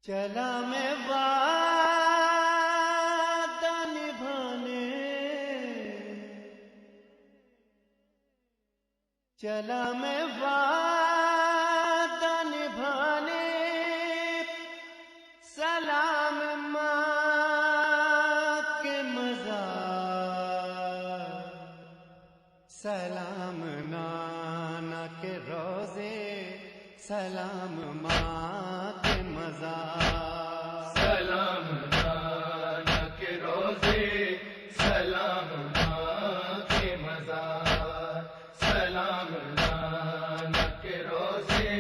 چلا میں وعدہ نبھانے، چلا میں وعدہ نبھانے، سلام ماں کے مزار، سلام نانا کے روزے، سلام ماں کے مزار، سلام نانا کے روزے، سلام ماں کے مزار، سلام نانا کے روزے،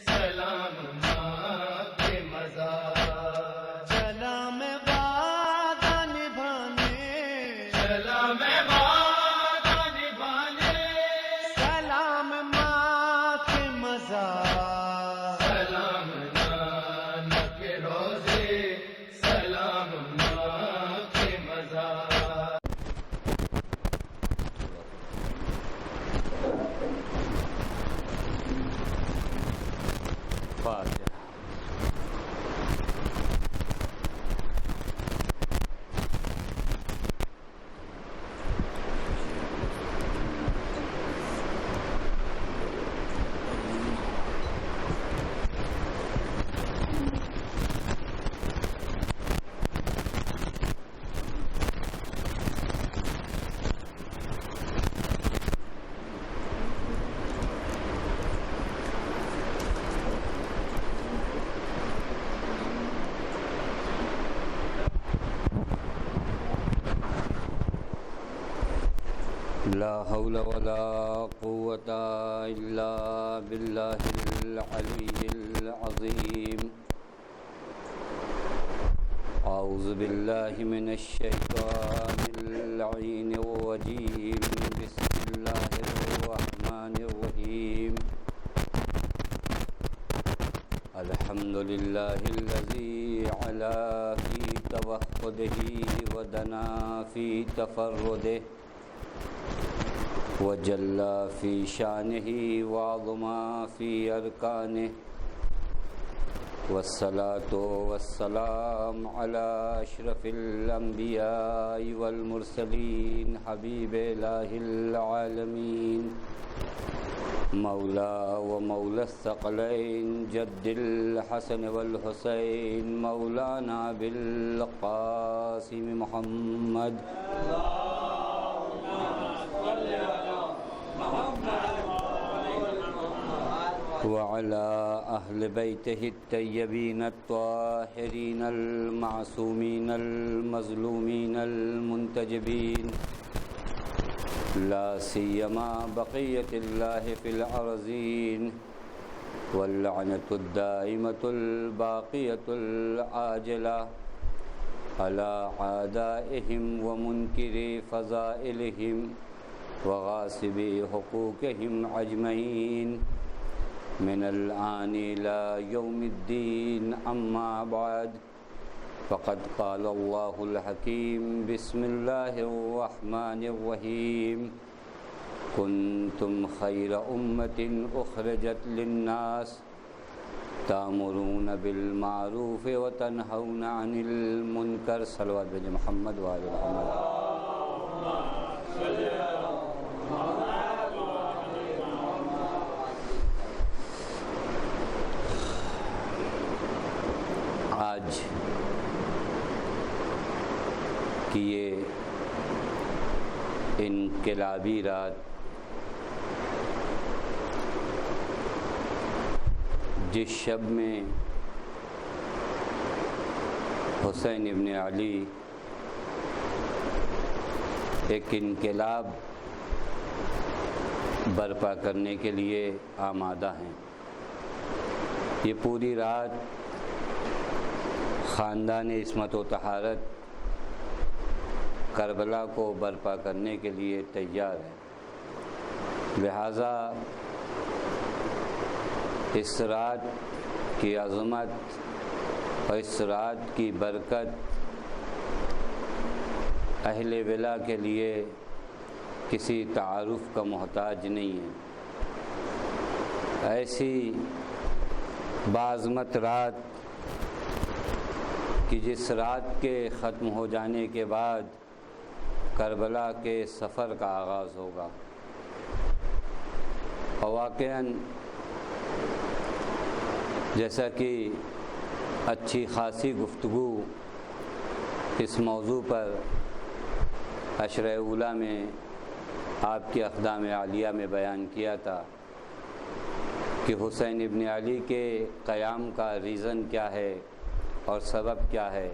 سلام ماں کے مزار، چلا میں وعدہ نبھانے، چلا میں وعدہ نبھانے، سلام ماں کے مزار، سلام نانا کے روزے، سلام ماں کے مزار۔ فاتحہ۔ لا حول ولا قوة إلا بالله العلي العظيم۔ أعوذ بالله من الشيطان اللعين الرجيم، بسم الله الرحمن الرحيم۔ الحمد لله الذي علا في توحده ودنا في تفرده، وجل في شانه وعظم في أركانه، والصلاة والسلام على أشرف الأنبياء والمرسلين، حبيب إله العالمين، مولا ومولى الثقلين، جد الحسن والحسين، مولانا بالقاسم محمد، وعلى أهل بيته الطيبين الطاهرين المعصومين المظلومين المنتجبين، لا سيما بقية الله في الأرضين، واللعنة الدائمة الباقية العاجلة على أعدائهم ومنكري فضائلهم وغاصبي حقوقهم أجمعين، من الآن إلى يوم الدين، أما بعد، فقد قال الله الحكيم، بسم الله الرحمن الرحيم، كنتم خير أمة أخرجت للناس، تأمرون بالمعروف وتنهون عن المنكر، صلوات بج محمد وآل محمد۔ آج کی یہ انقلابی رات جس شب میں حسین ابن علی ایک انقلاب برپا کرنے کے لیے آمادہ ہیں، یہ پوری رات خاندان عصمت و طہارت کربلا کو برپا کرنے کے لیے تیار ہے، لہٰذا اس رات کی عظمت اور اس رات کی برکت اہل ولا کے لیے کسی تعارف کا محتاج نہیں ہے۔ ایسی بعظمت رات کہ جس رات کے ختم ہو جانے کے بعد کربلا کے سفر کا آغاز ہوگا، اور واقعاً جیسا کہ اچھی خاصی گفتگو اس موضوع پر عشرہ اولیٰ میں آپ کے اقدام عالیہ میں بیان کیا تھا کہ حسین ابن علی کے قیام کا ریزن کیا ہے اور سبب کیا ہے،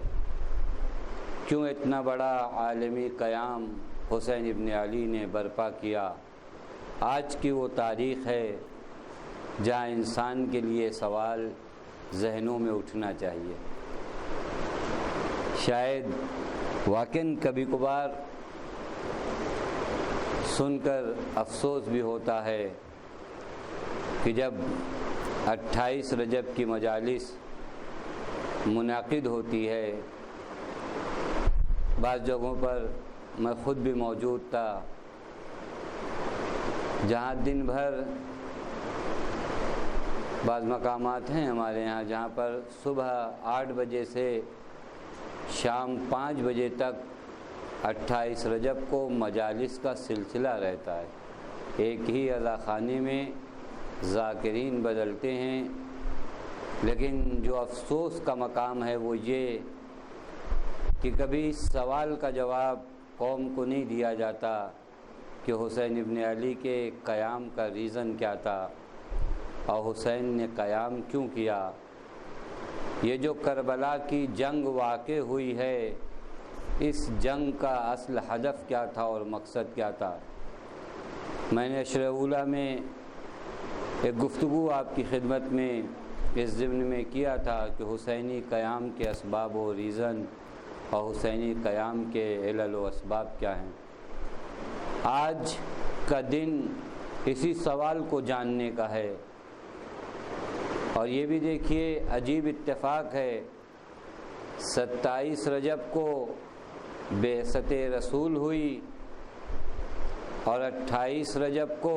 کیوں اتنا بڑا عالمی قیام حسین ابن علی نے برپا کیا۔ آج کی وہ تاریخ ہے جہاں انسان کے لیے سوال ذہنوں میں اٹھنا چاہیے۔ شاید واقعاً کبھی کبھار سن کر افسوس بھی ہوتا ہے کہ جب 28 رجب کی مجالس منعقد ہوتی ہے، بعض جگہوں پر میں خود بھی موجود تھا جہاں دن بھر بعض مقامات ہیں ہمارے یہاں جہاں پر صبح 8 بجے سے شام 5 بجے تک 28 رجب کو مجالس کا سلسلہ رہتا ہے۔ ایک ہی اذاخانے میں ذاکرین بدلتے ہیں، لیکن جو افسوس کا مقام ہے وہ یہ کہ کبھی اس سوال کا جواب قوم کو نہیں دیا جاتا کہ حسین ابن علی کے قیام کا ریزن کیا تھا اور حسین نے قیام کیوں کیا۔ یہ جو کربلا کی جنگ واقع ہوئی ہے، اس جنگ کا اصل ہدف کیا تھا اور مقصد کیا تھا۔ میں نے عشرہ اولیٰ میں ایک گفتگو آپ کی خدمت میں اس ضمن میں کیا تھا کہ حسینی قیام کے اسباب و ریزن اور حسینی قیام کے علل و اسباب کیا ہیں۔ آج کا دن اسی سوال کو جاننے کا ہے، اور یہ بھی دیکھیے عجیب اتفاق ہے، 27 رجب کو بعثت رسول ہوئی اور 28 رجب کو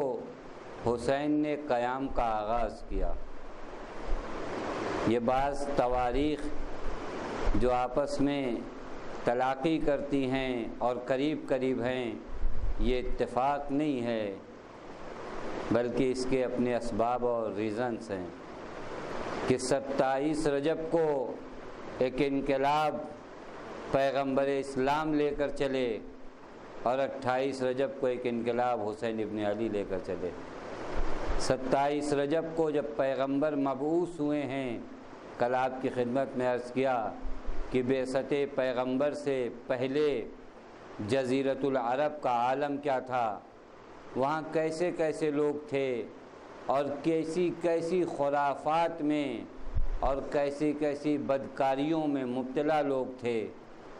حسین نے قیام کا آغاز کیا۔ یہ بعض تواریخ جو آپس میں تلاقی کرتی ہیں اور قریب قریب ہیں، یہ اتفاق نہیں ہے بلکہ اس کے اپنے اسباب اور ریزنز ہیں کہ 27 رجب کو ایک انقلاب پیغمبر اسلام لے کر چلے اور 28 رجب کو ایک انقلاب حسین ابن علی لے کر چلے۔ 27 رجب کو جب پیغمبر مبعوث ہوئے ہیں، کل آپ کی خدمت میں عرض کیا کہ بعثت پیغمبر سے پہلے جزیرۃ العرب کا عالم کیا تھا، وہاں کیسے کیسے لوگ تھے اور کیسی کیسی خرافات میں اور کیسی کیسی بدکاریوں میں مبتلا لوگ تھے۔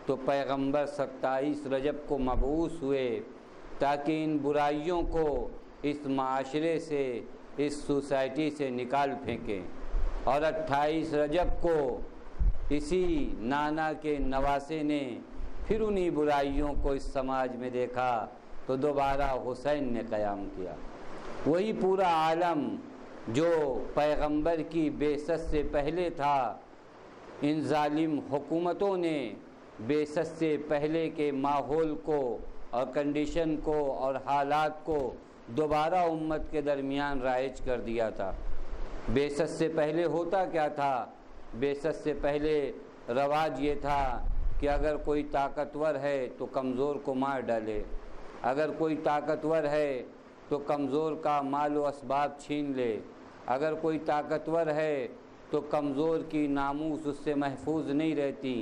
تو پیغمبر 27 رجب کو مبعوث ہوئے تاکہ ان برائیوں کو اس معاشرے سے، اس سوسائٹی سے نکال پھینکیں، اور 28 رجب کو اسی نانا کے نواسے نے پھر انہی برائیوں کو اس سماج میں دیکھا تو دوبارہ حسین نے قیام کیا۔ وہی پورا عالم جو پیغمبر کی بعثت سے پہلے تھا، ان ظالم حکومتوں نے بعثت سے پہلے کے ماحول کو اور کنڈیشن کو اور حالات کو دوبارہ امت کے درمیان رائج کر دیا تھا۔ بعثت سے پہلے ہوتا کیا تھا؟ بعثت سے پہلے رواج یہ تھا کہ اگر کوئی طاقتور ہے تو کمزور کو مار ڈالے، اگر کوئی طاقتور ہے تو کمزور کا مال و اسباب چھین لے، اگر کوئی طاقتور ہے تو کمزور کی ناموس اس سے محفوظ نہیں رہتی۔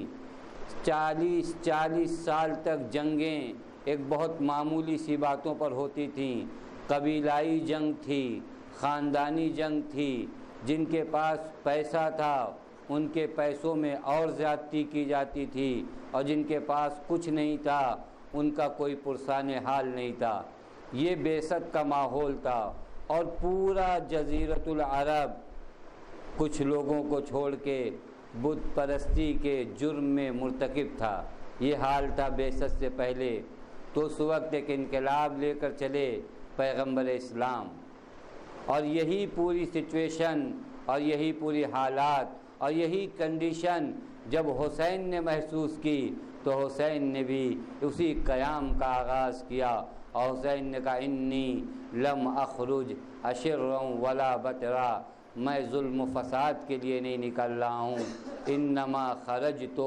40 سال تک جنگیں ایک بہت معمولی سی باتوں پر ہوتی تھیں، قبیلائی جنگ تھی، خاندانی جنگ تھی۔ جن کے پاس پیسہ تھا ان کے پیسوں میں اور زیادتی کی جاتی تھی، اور جن کے پاس کچھ نہیں تھا ان کا کوئی پرسان حال نہیں تھا۔ یہ بعثت کا ماحول تھا، اور پورا جزیرۃ العرب کچھ لوگوں کو چھوڑ کے بت پرستی کے جرم میں مرتکب تھا۔ یہ حال تھا بعثت سے پہلے۔ تو اس وقت ایک انقلاب لے کر چلے پیغمبر اسلام، اور یہی پوری سچویشن اور یہی پوری حالات اور یہی کنڈیشن جب حسین نے محسوس کی تو حسین نے بھی اسی قیام کا آغاز کیا، اور حسین نے کہا انی لم اخرج اشرا ولا بطرا، میں ظلم و فساد کے لیے نہیں نکل رہا ہوں، انما خرجت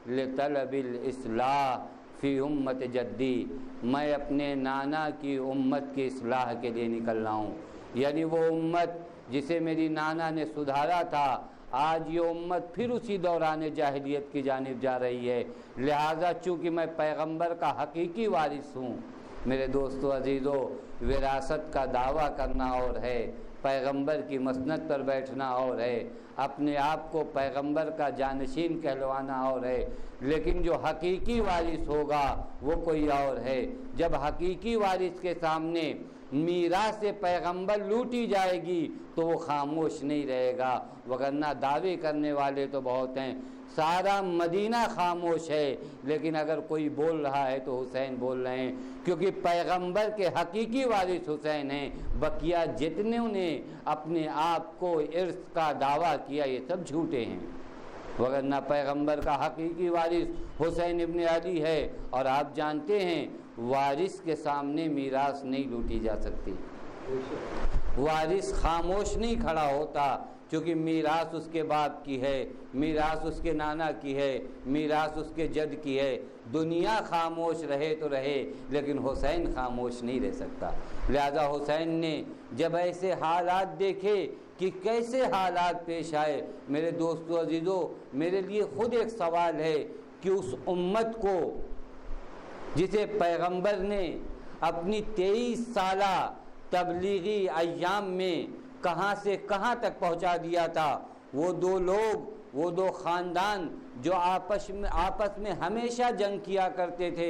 لطلب الاصلاح فی امت جدی، میں اپنے نانا کی امت کی اصلاح کے لیے نکل رہا ہوں، یعنی وہ امت جسے میری نانا نے سدھارا تھا آج یہ امت پھر اسی دوران جاہلیت کی جانب جا رہی ہے، لہٰذا چونکہ میں پیغمبر کا حقیقی وارث ہوں، میرے دوستو عزیزو، وراثت کا دعویٰ کرنا اور ہے، پیغمبر کی مسند پر بیٹھنا اور ہے، اپنے آپ کو پیغمبر کا جانشین کہلوانا اور ہے، لیکن جو حقیقی وارث ہوگا وہ کوئی اور ہے۔ جب حقیقی وارث کے سامنے میراث پیغمبر لوٹی جائے گی تو وہ خاموش نہیں رہے گا، وگرنہ دعوے کرنے والے تو بہت ہیں، سارا مدینہ خاموش ہے، لیکن اگر کوئی بول رہا ہے تو حسین بول رہے ہیں، کیونکہ پیغمبر کے حقیقی وارث حسین ہیں، بقیہ جتنوں نے اپنے آپ کو ارث کا دعویٰ کیا یہ سب جھوٹے ہیں، وگرنہ پیغمبر کا حقیقی وارث حسین ابن علی ہے، اور آپ جانتے ہیں وارث کے سامنے میراث نہیں لوٹی جا سکتی، وارث خاموش نہیں کھڑا ہوتا، کیونکہ میراث اس کے باپ کی ہے، میراث اس کے نانا کی ہے، میراث اس کے جد کی ہے، دنیا خاموش رہے تو رہے لیکن حسین خاموش نہیں رہ سکتا، لہذا حسین نے جب ایسے حالات دیکھے کہ کیسے حالات پیش آئے، میرے دوستو عزیزو، میرے لیے خود ایک سوال ہے کہ اس امت کو جسے پیغمبر نے اپنی 23 سالہ تبلیغی ایام میں کہاں سے کہاں تک پہنچا دیا تھا، وہ دو لوگ، وہ دو خاندان جو آپس میں ہمیشہ جنگ کیا کرتے تھے،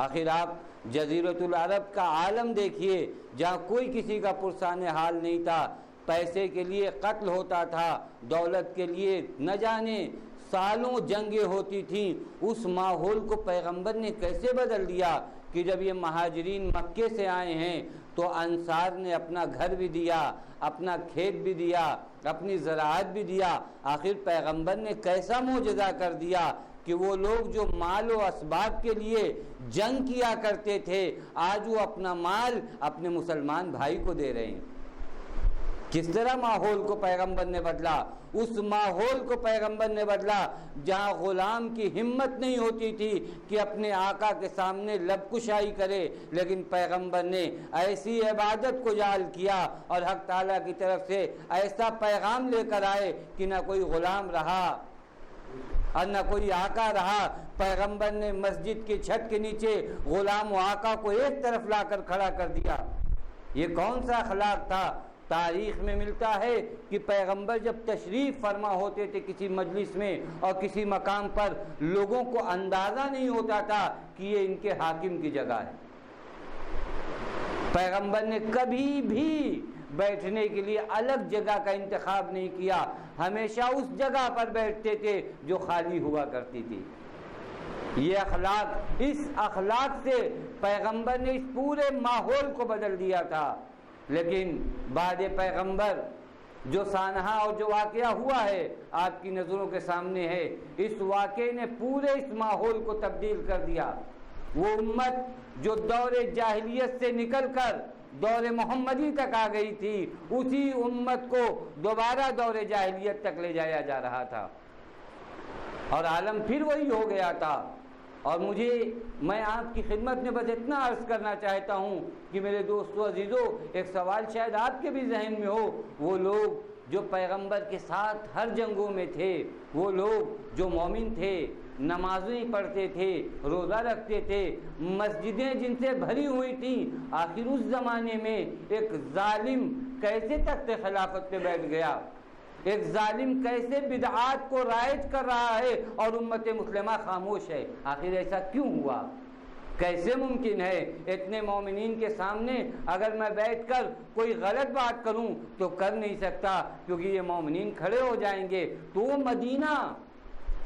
آخر آپ جزیرۃ العرب کا عالم دیکھیے جہاں کوئی کسی کا پرسان حال نہیں تھا، پیسے کے لیے قتل ہوتا تھا، دولت کے لیے نہ جانے سالوں جنگیں ہوتی تھیں، اس ماحول کو پیغمبر نے کیسے بدل دیا کہ جب یہ مہاجرین مکے سے آئے ہیں تو انصار نے اپنا گھر بھی دیا، اپنا کھیت بھی دیا، اپنی زراعت بھی دیا، آخر پیغمبر نے کیسا معجزہ کر دیا کہ وہ لوگ جو مال و اسباب کے لیے جنگ کیا کرتے تھے آج وہ اپنا مال اپنے مسلمان بھائی کو دے رہے ہیں۔ کس طرح ماحول کو پیغمبر نے بدلا، اس ماحول کو پیغمبر نے بدلا جہاں غلام کی ہمت نہیں ہوتی تھی کہ اپنے آقا کے سامنے لب کشائی کرے، لیکن پیغمبر نے ایسی عبادت کو جعل کیا اور حق تعالیٰ کی طرف سے ایسا پیغام لے کر آئے کہ نہ کوئی غلام رہا اور نہ کوئی آقا رہا، پیغمبر نے مسجد کی چھت کے نیچے غلام و آقا کو ایک طرف لا کر کھڑا کر دیا۔ یہ کون سا اخلاق تھا؟ تاریخ میں ملتا ہے کہ پیغمبر جب تشریف فرما ہوتے تھے کسی مجلس میں اور کسی مقام پر، لوگوں کو اندازہ نہیں ہوتا تھا کہ یہ ان کے حاکم کی جگہ ہے۔ پیغمبر نے کبھی بھی بیٹھنے کے لیے الگ جگہ کا انتخاب نہیں کیا، ہمیشہ اس جگہ پر بیٹھتے تھے جو خالی ہوا کرتی تھی۔ یہ اخلاق، اس اخلاق سے پیغمبر نے اس پورے ماحول کو بدل دیا تھا، لیکن بعد پیغمبر جو سانحہ اور جو واقعہ ہوا ہے آپ کی نظروں کے سامنے ہے، اس واقعے نے پورے اس ماحول کو تبدیل کر دیا۔ وہ امت جو دور جاہلیت سے نکل کر دور محمدی تک آ گئی تھی، اسی امت کو دوبارہ دور جاہلیت تک لے جایا جا رہا تھا اور عالم پھر وہی ہو گیا تھا۔ اور میں آپ کی خدمت میں بس اتنا عرض کرنا چاہتا ہوں کہ میرے دوستو عزیزو، ایک سوال شاید آپ کے بھی ذہن میں ہو، وہ لوگ جو پیغمبر کے ساتھ ہر جنگوں میں تھے، وہ لوگ جو مومن تھے، نمازیں پڑھتے تھے، روزہ رکھتے تھے، مسجدیں جن سے بھری ہوئی تھیں، آخر اس زمانے میں ایک ظالم کیسے تخت خلافت پہ بیٹھ گیا؟ ایک ظالم کیسے بدعات کو رائج کر رہا ہے اور امت مسلمہ خاموش ہے؟ آخر ایسا کیوں ہوا؟ کیسے ممکن ہے؟ اتنے مومنین کے سامنے اگر میں بیٹھ کر کوئی غلط بات کروں تو کر نہیں سکتا، کیونکہ یہ مومنین کھڑے ہو جائیں گے۔ تو وہ مدینہ،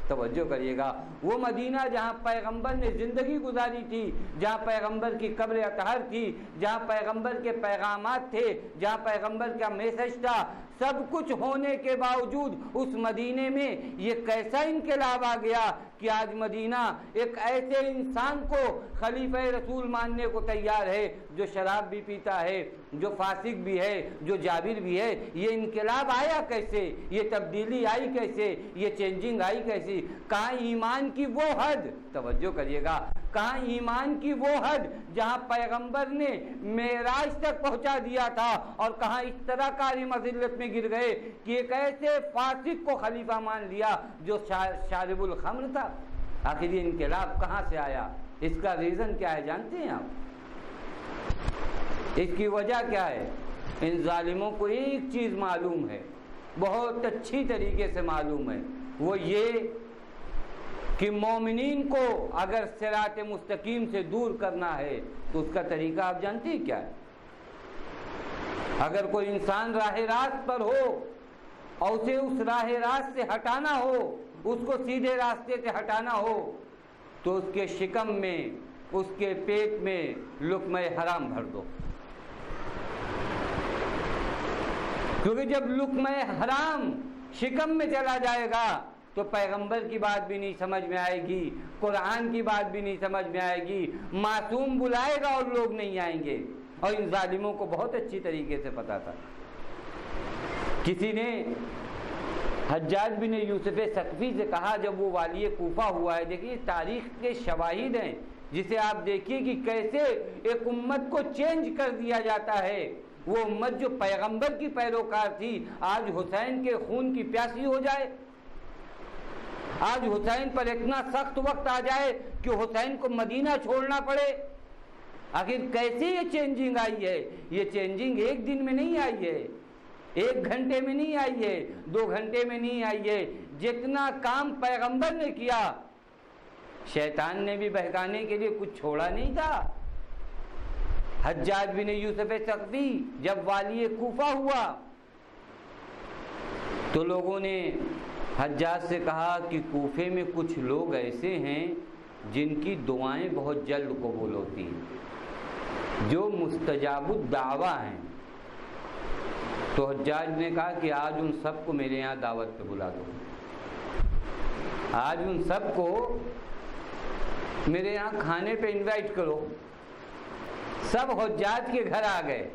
توجہ کریے گا، وہ مدینہ جہاں پیغمبر نے زندگی گزاری تھی، جہاں پیغمبر کی قبر اطہر تھی، جہاں پیغمبر کے پیغامات تھے، جہاں پیغمبر کا میسج تھا، سب کچھ ہونے کے باوجود اس مدینے میں یہ کیسا انقلاب آ گیا کہ آج مدینہ ایک ایسے انسان کو خلیفہ رسول ماننے کو تیار ہے جو شراب بھی پیتا ہے، جو فاسق بھی ہے، جو جابر بھی ہے۔ یہ انقلاب آیا کیسے؟ یہ تبدیلی آئی کیسے؟ یہ چینجنگ آئی کیسے؟ کہاں ایمان کی وہ حد، توجہ کریے گا، کہاں ایمان کی وہ حد جہاں پیغمبر نے معراج تک پہنچا دیا تھا، اور کہاں اس طرح کاری مذلت میں گر گئے کہ ایک ایسے فاسق کو خلیفہ مان لیا جو شارب الخمر تھا۔ آخر یہ انقلاب کہاں سے آیا؟ اس کا ریزن کیا ہے جانتے ہیں آپ؟ اس کی وجہ کیا ہے؟ ان ظالموں کو ایک چیز معلوم ہے، بہت اچھی طریقے سے معلوم ہے، وہ یہ کہ مومنین کو اگر صراط مستقیم سے دور کرنا ہے تو اس کا طریقہ آپ جانتے ہیں کیا ہے؟ اگر کوئی انسان راہ راست پر ہو اور اسے اس راہ راست سے ہٹانا ہو، اس کو سیدھے راستے سے ہٹانا ہو، تو اس کے شکم میں، اس کے پیٹ میں لقمہ حرام بھر دو، کیونکہ جب لقمہ حرام شکم میں چلا جائے گا تو پیغمبر کی بات بھی نہیں سمجھ میں آئے گی، قرآن کی بات بھی نہیں سمجھ میں آئے گی، معصوم بلائے گا اور لوگ نہیں آئیں گے۔ اور ان ظالموں کو بہت اچھی طریقے سے پتا تھا۔ کسی نے حجاج بن یوسف ثقفی سے کہا جب وہ والی کوفہ ہوا ہے، دیکھیے تاریخ کے شواہد ہیں جسے آپ دیکھیے کہ کیسے ایک امت کو چینج کر دیا جاتا ہے۔ وہ امت جو پیغمبر کی پیروکار تھی آج حسین کے خون کی پیاسی ہو جائے، آج حسین پر اتنا سخت وقت آ جائے کہ حسین کو مدینہ چھوڑنا پڑے۔ آخر کیسے یہ چینجنگ آئی ہے؟ یہ چینجنگ ایک دن میں نہیں آئی ہے، ایک گھنٹے میں نہیں آئی ہے، 2 گھنٹے میں نہیں آئی ہے۔ جتنا کام پیغمبر نے کیا، شیطان نے بھی بہکانے کے لیے کچھ چھوڑا نہیں تھا۔ حجاج بن یوسف ثقفی جب والی کوفہ ہوا تو لوگوں نے حجاج سے کہا کہ کوفے میں کچھ لوگ ایسے ہیں جن کی دعائیں بہت جلد قبول ہوتی ہیں، جو مستجاب الدعویٰ ہیں۔ تو حجاج نے کہا کہ آج ان سب کو میرے یہاں دعوت پہ بلا دو، آج ان سب کو میرے یہاں کھانے پہ انوائٹ کرو۔ سب حجاج کے گھر آ گئے،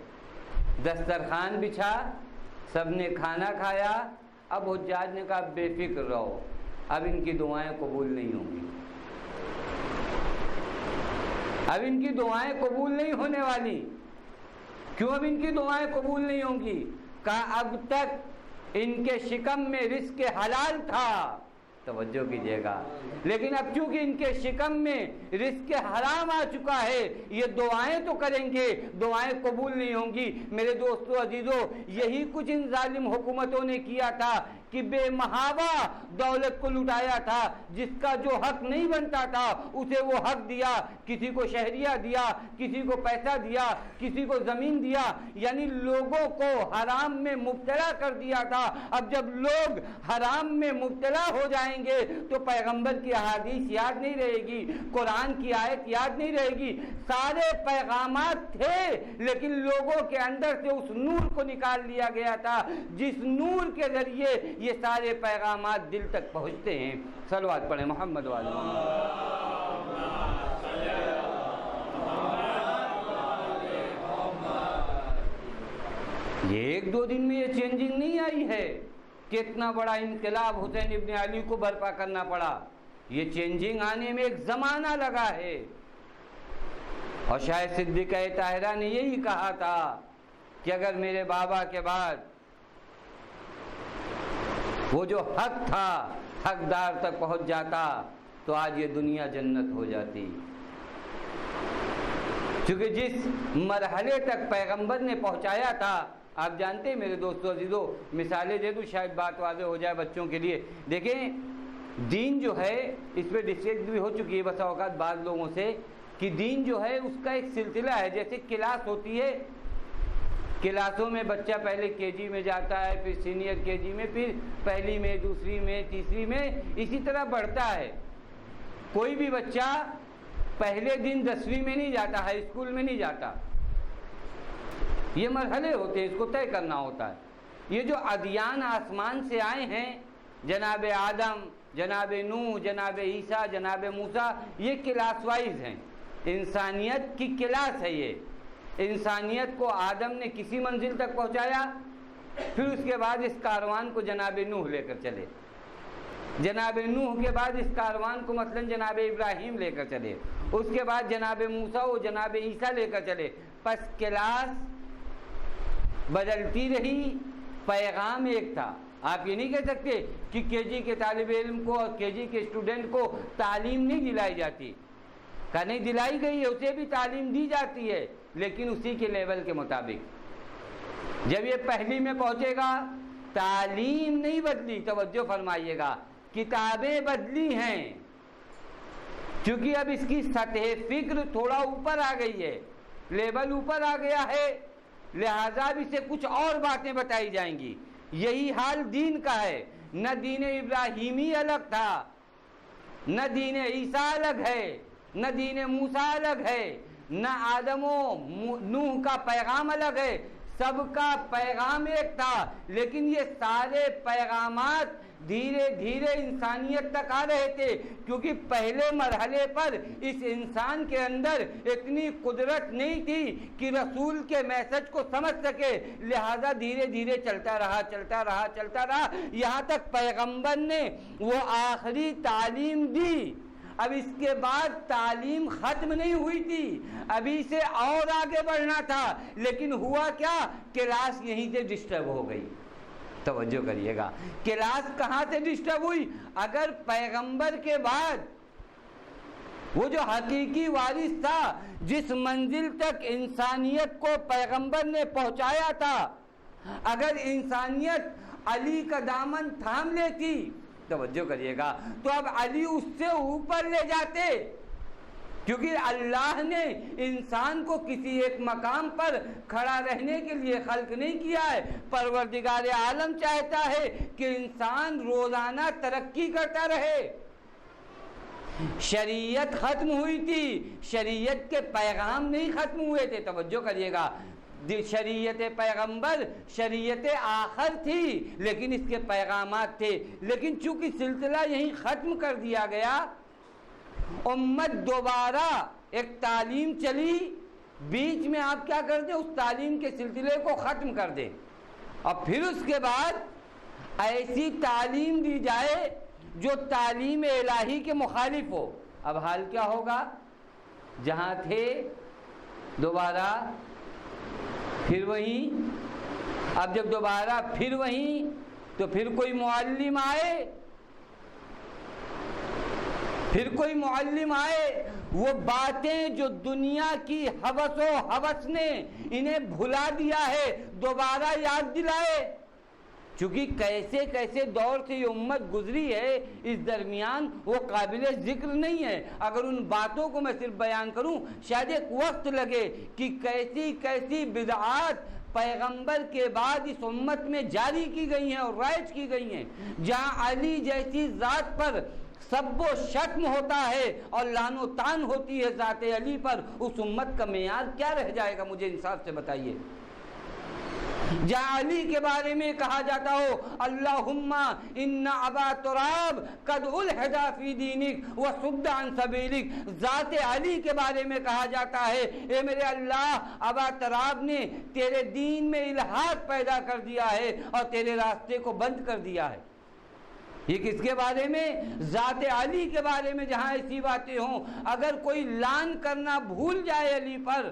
دسترخوان بچھا، سب نے کھانا کھایا۔ اب حجاج نے کہا بے فکر رہو، اب ان کی دعائیں قبول نہیں ہوں گی، اب ان کی دعائیں قبول نہیں ہونے والی۔ کیوں اب ان کی دعائیں قبول نہیں ہوں گی؟ کہا اب تک ان کے شکم میں رزق حلال تھا، توجہ کیجیے گا، لیکن اب چونکہ ان کے شکم میں رزق حرام آ چکا ہے، یہ دعائیں تو کریں گے، دعائیں قبول نہیں ہوں گی۔ میرے دوستو عزیزو، یہی کچھ ان ظالم حکومتوں نے کیا تھا کہ بے محابہ دولت کو لٹایا تھا، جس کا جو حق نہیں بنتا تھا اسے وہ حق دیا، کسی کو شہریہ دیا، کسی کو پیسہ دیا، کسی کو زمین دیا، یعنی لوگوں کو حرام میں مبتلا کر دیا تھا۔ اب جب لوگ حرام میں مبتلا ہو جائیں گے تو پیغمبر کی احادیث یاد نہیں رہے گی، قرآن کی آیت یاد نہیں رہے گی۔ سارے پیغامات تھے لیکن لوگوں کے اندر سے اس نور کو نکال لیا گیا تھا جس نور کے ذریعے یہ سارے پیغامات دل تک پہنچتے ہیں۔ صلوات پڑھیں محمد والے یہ 1-2 دن میں یہ چینجنگ نہیں آئی ہے کہ اتنا بڑا انقلاب حسین ابن علی کو برپا کرنا پڑا۔ یہ چینجنگ آنے میں ایک زمانہ لگا ہے، اور شاید صدیقہ طاہرہ نے یہی کہا تھا کہ اگر میرے بابا کے بعد وہ جو حق تھا حقدار تک پہنچ جاتا تو آج یہ دنیا جنت ہو جاتی۔ کیونکہ جس مرحلے تک پیغمبر نے پہنچایا تھا، آپ جانتے ہیں میرے دوستو عزیزو، مثالیں دے دوں شاید بات واضح ہو جائے بچوں کے لیے۔ دیکھیں دین جو ہے، اس پہ ڈسکس بھی ہو چکی ہے بسا اوقات بعض لوگوں سے، کہ دین جو ہے اس کا ایک سلسلہ ہے۔ جیسے کلاس ہوتی ہے، کلاسوں میں بچہ پہلے KG میں جاتا ہے، پھر سینئر KG میں، پھر پہلی میں، دوسری میں، تیسری میں، اسی طرح بڑھتا ہے۔ کوئی بھی بچہ پہلے دن 10ویں میں نہیں جاتا، ہائی اسکول میں نہیں جاتا۔ یہ مرحلے ہوتے ہیں، اس کو طے کرنا ہوتا ہے۔ یہ جو ادیان آسمان سے آئے ہیں، جناب آدم، جناب نوح، جناب عیسیٰ، جناب موسیٰ، یہ کلاس وائز ہیں، انسانیت کی کلاس ہے یہ۔ انسانیت کو آدم نے کسی منزل تک پہنچایا، پھر اس کے بعد اس کاروان کو جناب نوح لے کر چلے، جناب نوح کے بعد اس کاروان کو مثلا جناب ابراہیم لے کر چلے، اس کے بعد جناب موسیٰ و جناب عیسیٰ لے کر چلے۔ پس کلاس بدلتی رہی، پیغام ایک تھا۔ آپ یہ نہیں کہہ سکتے کہ کے جی کے طالب علم کو اور کے جی کے اسٹوڈنٹ کو تعلیم نہیں دلائی جاتی، کہ نہیں دلائی گئی ہے، اسے بھی تعلیم دی جاتی ہے، لیکن اسی کے لیول کے مطابق۔ جب یہ پہلی میں پہنچے گا، تعلیم نہیں بدلی، توجہ فرمائیے گا، کتابیں بدلی ہیں، چونکہ اب اس کی سطح فکر تھوڑا اوپر آ گئی ہے، لیول اوپر آ گیا ہے، لہذا اب اسے کچھ اور باتیں بتائی جائیں گی۔ یہی حال دین کا ہے، نہ دین ابراہیمی الگ تھا، نہ دین عیسیٰ الگ ہے، نہ دین موسیٰ الگ ہے، نہ آدم و نوح کا پیغام الگ ہے، سب کا پیغام ایک تھا، لیکن یہ سارے پیغامات دھیرے دھیرے انسانیت تک آ رہے تھے، کیونکہ پہلے مرحلے پر اس انسان کے اندر اتنی قدرت نہیں تھی کہ رسول کے میسج کو سمجھ سکے، لہذا دھیرے دھیرے چلتا رہا، یہاں تک پیغمبر نے وہ آخری تعلیم دی۔ اب اس کے بعد تعلیم ختم نہیں ہوئی تھی، ابھی سے اور آگے بڑھنا تھا، لیکن ہوا کیا، کلاس یہیں سے ڈسٹرب ہو گئی۔ توجہ کریے گا، کلاس کہاں سے ڈسٹرب ہوئی؟ اگر پیغمبر کے بعد وہ جو حقیقی وارث تھا، جس منزل تک انسانیت کو پیغمبر نے پہنچایا تھا، اگر انسانیت علی کا دامن تھام لیتی، توجہ کریے گا، تو اب علی اس سے اوپر لے جاتے، کیونکہ اللہ نے انسان کو کسی ایک مقام پر کھڑا رہنے کے لیے خلق نہیں کیا ہے۔ پروردگار عالم چاہتا ہے کہ انسان روزانہ ترقی کرتا رہے۔ شریعت ختم ہوئی تھی، شریعت کے پیغام نہیں ختم ہوئے تھے، توجہ کریے گا، شریعت پیغمبر شریعت آخر تھی، لیکن اس کے پیغامات تھے، لیکن چونکہ سلسلہ یہیں ختم کر دیا گیا، امت دوبارہ ایک تعلیم چلی، بیچ میں آپ کیا کر دیں، اس تعلیم کے سلسلے کو ختم کر دیں، اور پھر اس کے بعد ایسی تعلیم دی جائے جو تعلیم الہی کے مخالف ہو۔ اب حال کیا ہوگا، جہاں تھے دوبارہ پھر وہیں، اب جب دوبارہ پھر وہیں، تو پھر کوئی معلم آئے، وہ باتیں جو دنیا کی ہوس و ہوس نے انہیں بھلا دیا ہے، دوبارہ یاد دلائے، چونکہ کیسے کیسے دور سے یہ امت گزری ہے، اس درمیان وہ قابل ذکر نہیں ہے۔ اگر ان باتوں کو میں صرف بیان کروں، شاید ایک وقت لگے کہ کیسی کیسی بدعات پیغمبر کے بعد اس امت میں جاری کی گئی ہیں اور رائج کی گئی ہیں، جہاں علی جیسی ذات پر سب و شتم ہوتا ہے اور لعن و طعن ہوتی ہے ذات علی پر، اس امت کا معیار کیا رہ جائے گا، مجھے انصاف سے بتائیے۔ جہاں علی کے بارے میں کہا جاتا ہو اللہم ان ابا تراب قد الہدا فی دینک وصد عن سبیلک، ذات علی کے بارے میں کہا جاتا ہے اے میرے اللہ، ابا تراب نے تیرے دین میں الحاد پیدا کر دیا ہے اور تیرے راستے کو بند کر دیا ہے۔ یہ کس کے بارے میں؟ ذات علی کے بارے میں جہاں ایسی باتیں ہوں، اگر کوئی لعن کرنا بھول جائے علی پر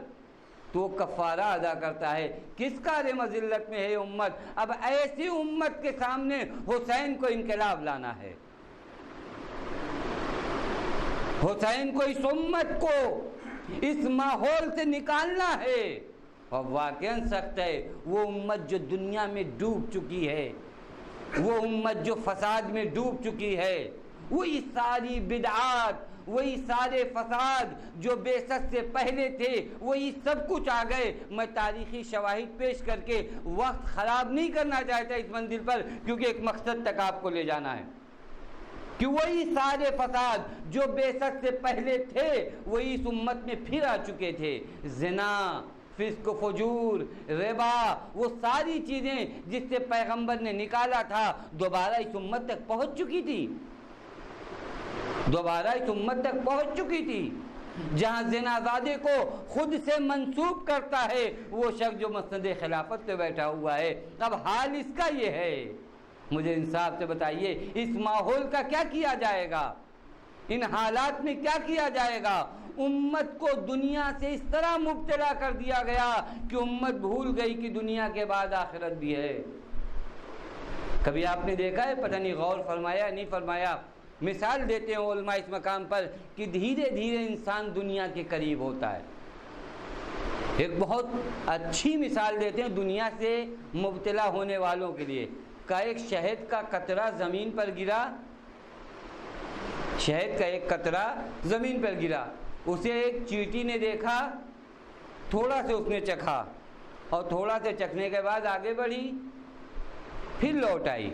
تو کفارہ ادا کرتا ہے۔ کس کار مذلت میں ہے امت؟ اب ایسی امت کے سامنے حسین کو انقلاب لانا ہے، حسین کو اس امت کو اس ماحول سے نکالنا ہے، اور واقعاً سخت ہے۔ وہ امت جو دنیا میں ڈوب چکی ہے، وہ امت جو فساد میں ڈوب چکی ہے، وہی ساری بدعات، وہی سارے فساد جو بعثت سے پہلے تھے، وہی سب کچھ آ گئے۔ میں تاریخی شواہد پیش کر کے وقت خراب نہیں کرنا چاہتا اس منزل پر، کیونکہ ایک مقصد تک آپ کو لے جانا ہے کہ وہی سارے فساد جو بعثت سے پہلے تھے، وہی اس امت میں پھر آ چکے تھے۔ زنا، فسق و فجور، ربا، وہ ساری چیزیں جس سے پیغمبر نے نکالا تھا دوبارہ اس امت تک پہنچ چکی تھی، دوبارہ اس امت تک پہنچ چکی تھی۔ جہاں زنا زادے کو خود سے منسوب کرتا ہے وہ شخص جو مسند خلافت پہ بیٹھا ہوا ہے، اب حال اس کا یہ ہے۔ مجھے انصاف سے بتائیے اس ماحول کا کیا کیا جائے گا، ان حالات میں کیا کیا جائے گا؟ امت کو دنیا سے اس طرح مبتلا کر دیا گیا کہ امت بھول گئی کہ دنیا کے بعد آخرت بھی ہے۔ کبھی آپ نے دیکھا ہے، پتہ نہیں غور فرمایا نہیں فرمایا، مثال دیتے ہیں علماء اس مقام پر کہ دھیرے دھیرے انسان دنیا کے قریب ہوتا ہے۔ ایک بہت اچھی مثال دیتے ہیں دنیا سے مبتلا ہونے والوں کے لیے، کہ ایک شہد کا قطرہ زمین پر گرا، شہد کا ایک قطرہ زمین پر گرا، اسے ایک چیٹی نے دیکھا، تھوڑا سے اس نے چکھا اور تھوڑا سے چکھنے کے بعد آگے بڑھی، پھر لوٹ آئی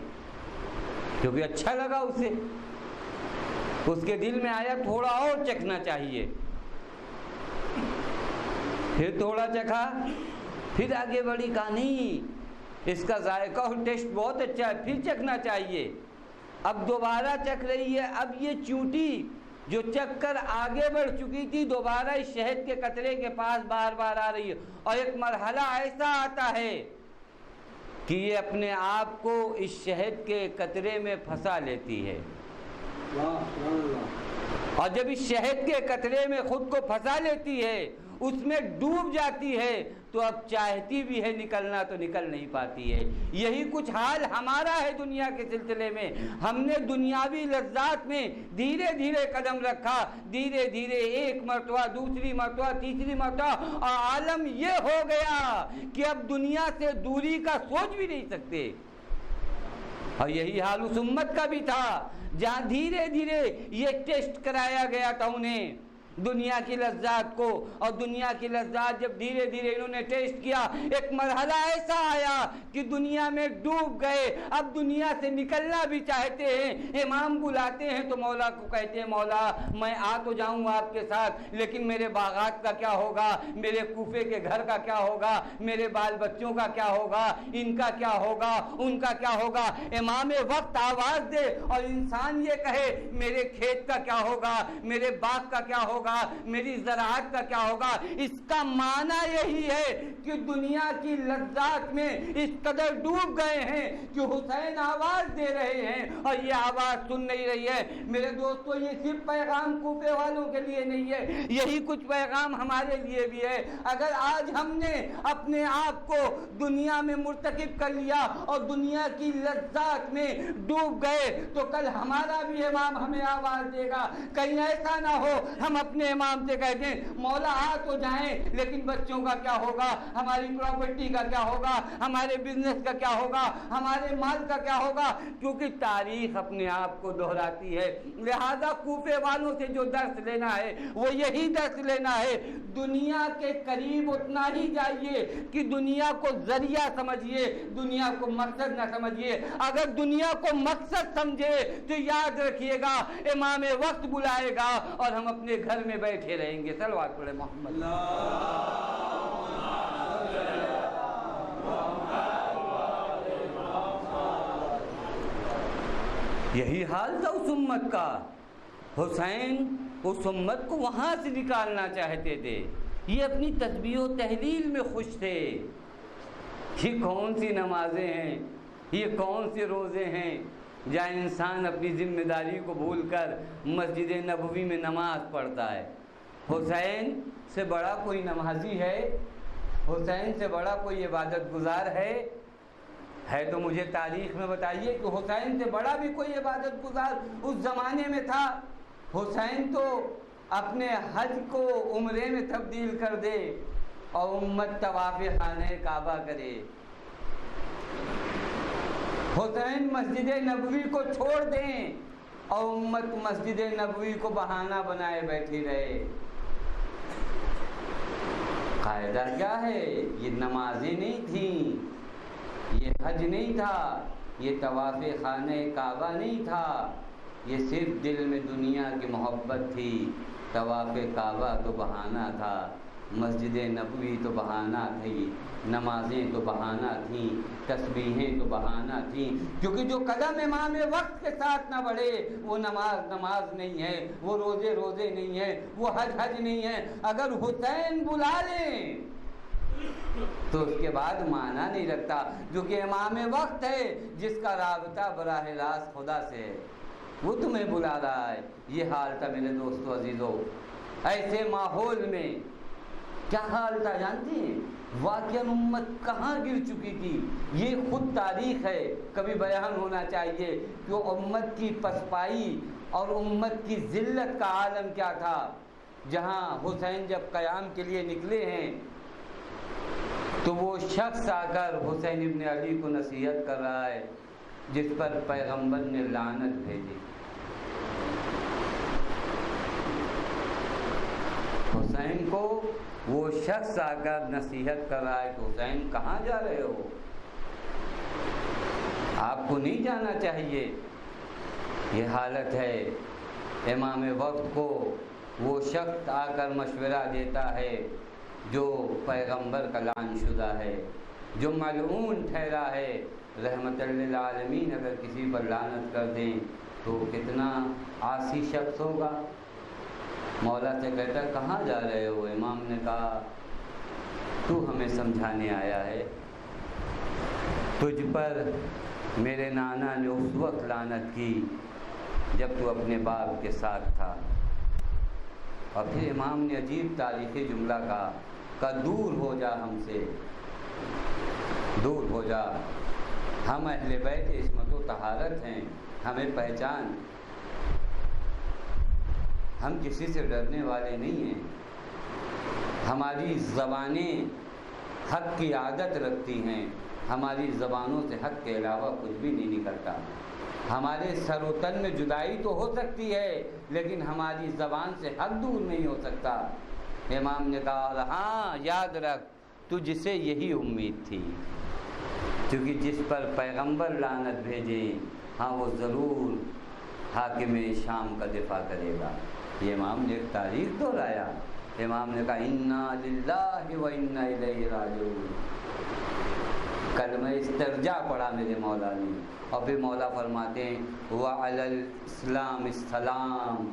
کیونکہ اچھا لگا اسے، اس کے دل میں آیا تھوڑا اور چکھنا چاہیے، پھر تھوڑا چکھا، پھر آگے بڑھی، کہا نہیں اس کا ذائقہ اور ٹیسٹ بہت اچھا ہے، پھر چکھنا چاہیے۔ اب دوبارہ چکھ رہی ہے، اب یہ چونٹی جو چکھ کر آگے بڑھ چکی تھی دوبارہ اس شہد کے قطرے کے پاس بار بار آ رہی ہے، اور ایک مرحلہ ایسا آتا ہے کہ یہ اپنے آپ کو اس شہد کے قطرے میں پھنسا لیتی ہے، اور جب اس شہد کے قطرے میں خود کو پھنسا لیتی ہے، اس میں ڈوب جاتی ہے، تو اب چاہتی بھی ہے نکلنا تو نکل نہیں پاتی ہے۔ یہی کچھ حال ہمارا ہے دنیا کے سلسلے میں، ہم نے دنیاوی لذات میں دھیرے دھیرے قدم رکھا، دھیرے دھیرے ایک مرتبہ، دوسری مرتبہ، تیسری مرتبہ، اور عالم یہ ہو گیا کہ اب دنیا سے دوری کا سوچ بھی نہیں سکتے۔ اور یہی حال اس امت کا بھی تھا، جہاں دھیرے دھیرے یہ ٹیسٹ کرایا گیا تھا انہیں دنیا کی لذات کو، اور دنیا کی لذات جب دھیرے دھیرے انہوں نے ٹیسٹ کیا، ایک مرحلہ ایسا آیا کہ دنیا میں ڈوب گئے، اب دنیا سے نکلنا بھی چاہتے ہیں، امام بلاتے ہیں تو مولا کو کہتے ہیں مولا میں آ تو جاؤں آپ کے ساتھ، لیکن میرے باغات کا کیا ہوگا، میرے کوفے کے گھر کا کیا ہوگا، میرے بال بچوں کا کیا ہوگا، ان کا کیا ہوگا، ان کا کیا ہوگا۔ امام وقت آواز دے اور انسان یہ کہے میرے کھیت کا کیا ہوگا، میرے باغ کا کیا ہوگا، میری زراعت کا کیا ہوگا۔ اس کا معنی یہی ہے کہ دنیا کی لذات میں اس قدر ڈوب گئے ہیں کہ حسین آواز دے رہے ہیں اور یہ آواز سن نہیں رہی ہے۔ میرے دوستو یہ صرف پیغام کوفے والوں کے لیے نہیں ہے، یہی کچھ پیغام ہمارے لیے بھی ہے۔ اگر آج ہم نے اپنے آپ کو دنیا میں مرتکب کر لیا اور دنیا کی لذات میں ڈوب گئے تو کل ہمارا بھی امام ہمیں آواز دے گا۔ کہیں ایسا نہ ہو ہم اپنے امام سے کہتے ہیں مولا آ تو جائیں لیکن بچوں کا کیا ہوگا، ہماری پراپرٹی کا کیا ہوگا، ہمارے بزنس کا کیا ہوگا، ہمارے مال کا کیا ہوگا، کیونکہ تاریخ اپنے آپ کو دہراتی ہے۔ لہذا کوفے والوں سے جو درس لینا ہے وہ یہی درس لینا ہے، دنیا کے قریب اتنا ہی جائیے کہ دنیا کو ذریعہ سمجھیے، دنیا کو مقصد نہ سمجھیے۔ اگر دنیا کو مقصد سمجھے تو یاد رکھیے گا امام وقت بلائے گا اور ہم اپنے گھر میں بیٹھے رہیں گے۔ صلوات پڑھے محمد۔ یہی حال تھا اس امت کا۔ حسین اس امت کو وہاں سے نکالنا چاہتے تھے، یہ اپنی تسبیح و تحلیل میں خوش تھے۔ یہ کون سی نمازیں ہیں، یہ کون سے روزے ہیں جہاں انسان اپنی ذمہ داری کو بھول کر مسجد نبوی میں نماز پڑھتا ہے۔ حسین سے بڑا کوئی نمازی ہے، حسین سے بڑا کوئی عبادت گزار ہے تو مجھے تاریخ میں بتائیے کہ حسین سے بڑا بھی کوئی عبادت گزار اس زمانے میں تھا۔ حسین تو اپنے حج کو عمرے میں تبدیل کر دے اور امت طواف خانہ کعبہ کرے۔ حسین مسجد نبوی کو چھوڑ دیں اور امت مسجد نبوی کو بہانہ بنائے بیٹھی رہے۔ قاعدہ کیا ہے؟ یہ نمازیں نہیں تھیں، یہ حج نہیں تھا، یہ طواف خانہ کعبہ نہیں تھا، یہ صرف دل میں دنیا کی محبت تھی۔ طواف کعبہ تو بہانہ تھا، مسجد نبوی تو بہانہ تھی، نمازیں تو بہانہ تھیں، تسبیحیں تو بہانہ تھیں، کیونکہ جو قدم امام وقت کے ساتھ نہ بڑھے وہ نماز نہیں ہے، وہ روزے نہیں ہے، وہ حج نہیں ہے۔ اگر حسین بلا لیں تو اس کے بعد معنی نہیں رکھتا، جو کہ امام وقت ہے جس کا رابطہ براہ راست خدا سے ہے، وہ تمہیں بلا رہا ہے۔ یہ حال تھا میرے دوستو عزیزو۔ ایسے ماحول میں کیا حال تھا جانتی ہیں؟ واقعاً امت کہاں گر چکی تھی، یہ خود تاریخ ہے، کبھی بیان ہونا چاہیے کہ امت کی پسپائی اور امت کی ذلت کا عالم کیا تھا۔ جہاں حسین جب قیام کے لیے نکلے ہیں تو وہ شخص آ کر حسین ابن علی کو نصیحت کر رہا ہے جس پر پیغمبر نے لعنت بھیجی۔ حسین کو وہ شخص آ کر نصیحت کر رہا ہے کہ حسین کہاں جا رہے ہو، آپ کو نہیں جانا چاہیے۔ یہ حالت ہے امام وقت کو وہ شخص آ کر مشورہ دیتا ہے جو پیغمبر کا لعن شدہ ہے، جو ملعون ٹھہرا ہے۔ رحمت للعالمین اگر کسی پر لعنت کر دیں تو کتنا عاصی شخص ہوگا۔ مولا سے کہتا ہے کہاں جا رہے ہو؟ امام نے کہا تو ہمیں سمجھانے آیا ہے، تجھ پر میرے نانا نے اس وقت لعنت کی جب تو اپنے باپ کے ساتھ تھا۔ اور پھر امام نے عجیب تاریخی جملہ کہا کہ دور ہو جا ہم سے، دور ہو جا، ہم اہل بیت عصمت و طہارت ہیں، ہمیں پہچان، ہم کسی سے ڈرنے والے نہیں ہیں، ہماری زبانیں حق کی عادت رکھتی ہیں، ہماری زبانوں سے حق کے علاوہ کچھ بھی نہیں نکلتا۔ ہمارے سر و تن میں جدائی تو ہو سکتی ہے لیکن ہماری زبان سے حق دور نہیں ہو سکتا۔ امام نے کہا ہاں یاد رکھ تجھ سے یہی امید تھی، کیونکہ جس پر پیغمبر لعنت بھیجے ہاں وہ ضرور حاکم شام کا دفاع کرے گا۔ یہ امام نے ایک تاریخ دہرایا۔ امام نے کہا انا للہ و انا الیہ راجعون، کلمہ استرجاع پڑھا میرے مولا نے، اور پھر مولا فرماتے ہیں وعلی الاسلام السلام،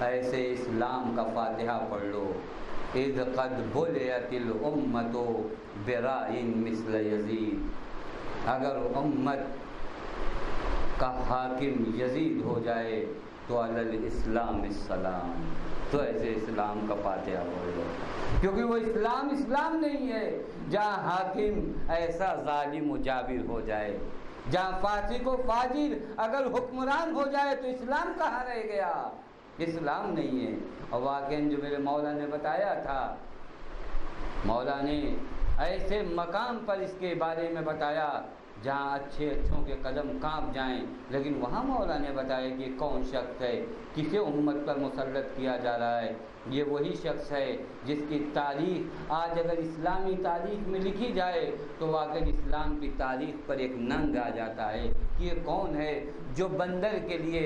ایسے اسلام کا فاتحہ پڑھ لو۔ اذ قد بلعت الامت براء مثل یزید، اگر امت کا حاکم یزید ہو جائے تو علی الاسلام السلام، تو ایسے اسلام کا فاتحہ پڑھ لو، کیونکہ وہ اسلام نہیں ہے جہاں حاکم ایسا ظالم و جابر ہو جائے، جہاں فاسق و فاجر اگر حکمران ہو جائے تو اسلام کہاں رہ گیا؟ اسلام نہیں ہے۔ اور واقعاً جو میرے مولا نے بتایا تھا، مولا نے ایسے مقام پر اس کے بارے میں بتایا جہاں اچھوں کے قدم کانپ جائیں، لیکن وہاں مولا نے بتایا کہ کون شخص ہے کسے امت پر مسلط کیا جا رہا ہے۔ یہ وہی شخص ہے جس کی تاریخ آج اگر اسلامی تاریخ میں لکھی جائے تو واقعی اسلام کی تاریخ پر ایک ننگ آ جاتا ہے کہ یہ کون ہے جو بندر کے لیے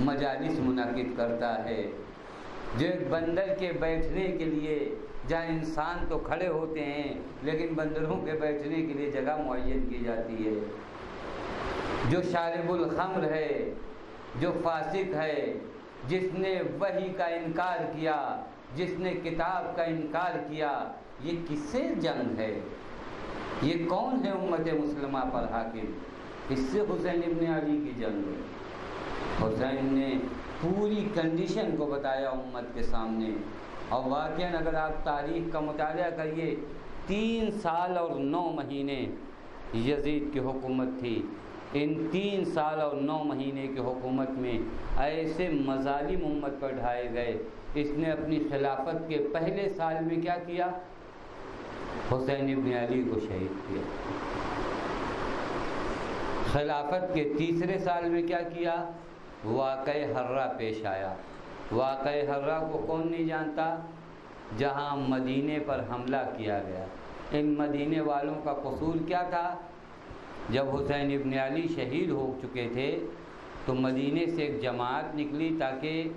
مجالس منعقد کرتا ہے، جو ایک بندر کے بیٹھنے کے لیے، جہاں انسان تو کھڑے ہوتے ہیں لیکن بندروں کے بیٹھنے کے لیے جگہ معین کی جاتی ہے، جو شارب الخمر ہے، جو فاسق ہے، جس نے وحی کا انکار کیا، جس نے کتاب کا انکار کیا، یہ کس سے جنگ ہے؟ یہ کون ہے امت مسلمہ پر حاکم؟ اس سے حسین ابن علی کی جنگ ہے۔ حسین نے پوری کنڈیشن کو بتایا امت کے سامنے، اور واقعاً اگر آپ تاریخ کا مطالعہ کریے 3 سال اور 9 مہینے یزید کی حکومت تھی۔ ان 3 سال اور 9 مہینے کی حکومت میں ایسے مظالم امت پر ڈھائے گئے۔ اس نے اپنی خلافت کے پہلے سال میں کیا کیا؟ حسین ابن علی کو شہید کیا۔ خلافت کے تیسرے سال میں کیا کیا؟ واقعہ حرہ پیش آیا۔ واقعہ حرہ کو کون نہیں جانتا؟ جہاں مدینے پر حملہ کیا گیا۔ ان مدینے والوں کا قصور کیا تھا؟ جب حسین ابن علی شہید ہو چکے تھے تو مدینے سے ایک جماعت نکلی تاکہ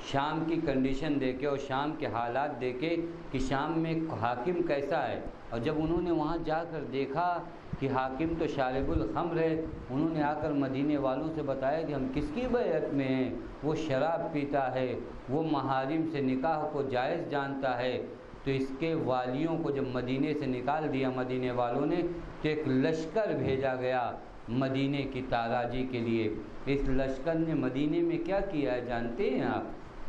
شام کی کنڈیشن دیکھے اور شام کے حالات دیکھے کہ شام میں حاکم کیسا ہے، اور جب انہوں نے وہاں جا کر دیکھا کہ حاکم تو شارب الخمر ہے، انہوں نے آ کر مدینے والوں سے بتایا کہ ہم کس کی بیعت میں ہیں، وہ شراب پیتا ہے، وہ محارم سے نکاح کو جائز جانتا ہے۔ تو اس کے والیوں کو جب مدینے سے نکال دیا مدینے والوں نے، تو ایک لشکر بھیجا گیا مدینے کی تاراجی کے لیے۔ اس لشکر نے مدینے میں کیا کیا ہے جانتے ہیں آپ؟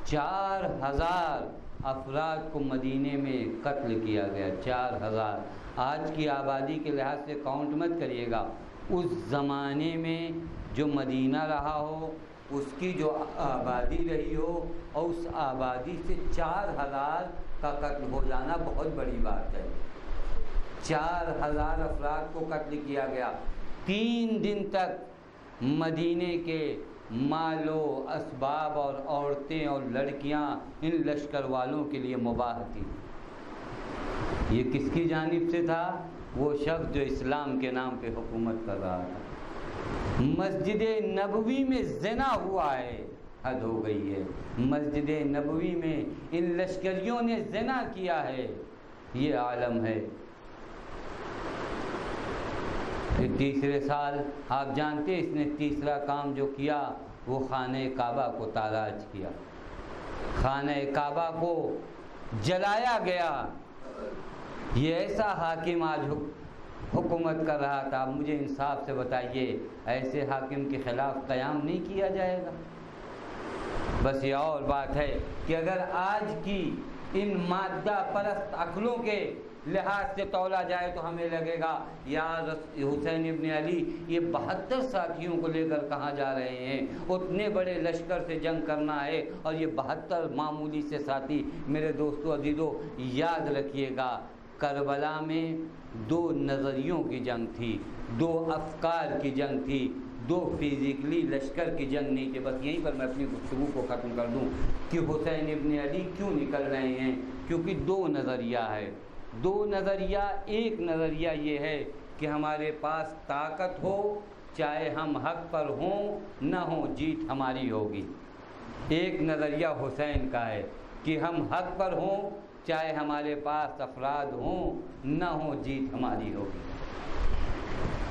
4000 افراد کو مدینے میں قتل کیا گیا۔ 4000۔ آج کی آبادی کے لحاظ سے کاؤنٹ مت کریے گا، اس زمانے میں جو مدینہ رہا ہو، اس کی جو آبادی رہی ہو، اور اس آبادی سے 4000 کا قتل ہو جانا بہت بڑی بات ہے۔ 4000 افراد کو قتل کیا گیا۔ 3 دن تک مدینے کے مال و اسباب اور عورتیں اور لڑکیاں ان لشکر والوں کے لیے مباح تھی۔ یہ کس کی جانب سے تھا؟ وہ شخص جو اسلام کے نام پہ حکومت کر رہا تھا۔ مسجد نبوی میں زنا ہوا ہے، حد ہو گئی ہے۔ مسجد نبوی میں ان لشکریوں نے زنا کیا ہے، یہ عالم ہے۔ پھر تیسرے سال آپ جانتے ہیں اس نے تیسرا کام جو کیا، وہ خانہ کعبہ کو تاراج کیا، خانہ کعبہ کو جلایا گیا۔ یہ ایسا حاکم آج حکومت کر رہا تھا، مجھے انصاف سے بتائیے ایسے حاکم کے خلاف قیام نہیں کیا جائے گا؟ بس یہ اور بات ہے کہ اگر آج کی ان مادہ پرست عقلوں کے لحاظ سے تولا جائے تو ہمیں لگے گا یار حسین ابن علی یہ 72 ساتھیوں کو لے کر کہاں جا رہے ہیں، اتنے بڑے لشکر سے جنگ کرنا ہے، اور یہ 72 معمولی سے ساتھی۔ میرے دوستو عزیزو، یاد رکھیے گا کربلا میں 2 نظریوں کی جنگ تھی، 2 افکار کی جنگ تھی، 2 فزیکلی لشکر کی جنگ نہیں تھی۔ بس یہیں پر میں اپنی گفتگو کو ختم کر دوں کہ حسین ابن علی کیوں نکل رہے ہیں، کیونکہ 2 نظریہ ہے۔ 2 نظریہ، ایک نظریہ یہ ہے کہ ہمارے پاس طاقت ہو، چاہے ہم حق پر ہوں نہ ہوں، جیت ہماری ہوگی۔ ایک نظریہ حسین کا ہے کہ ہم حق پر ہوں، چاہے ہمارے پاس افراد ہوں نہ ہوں، جیت ہماری ہوگی۔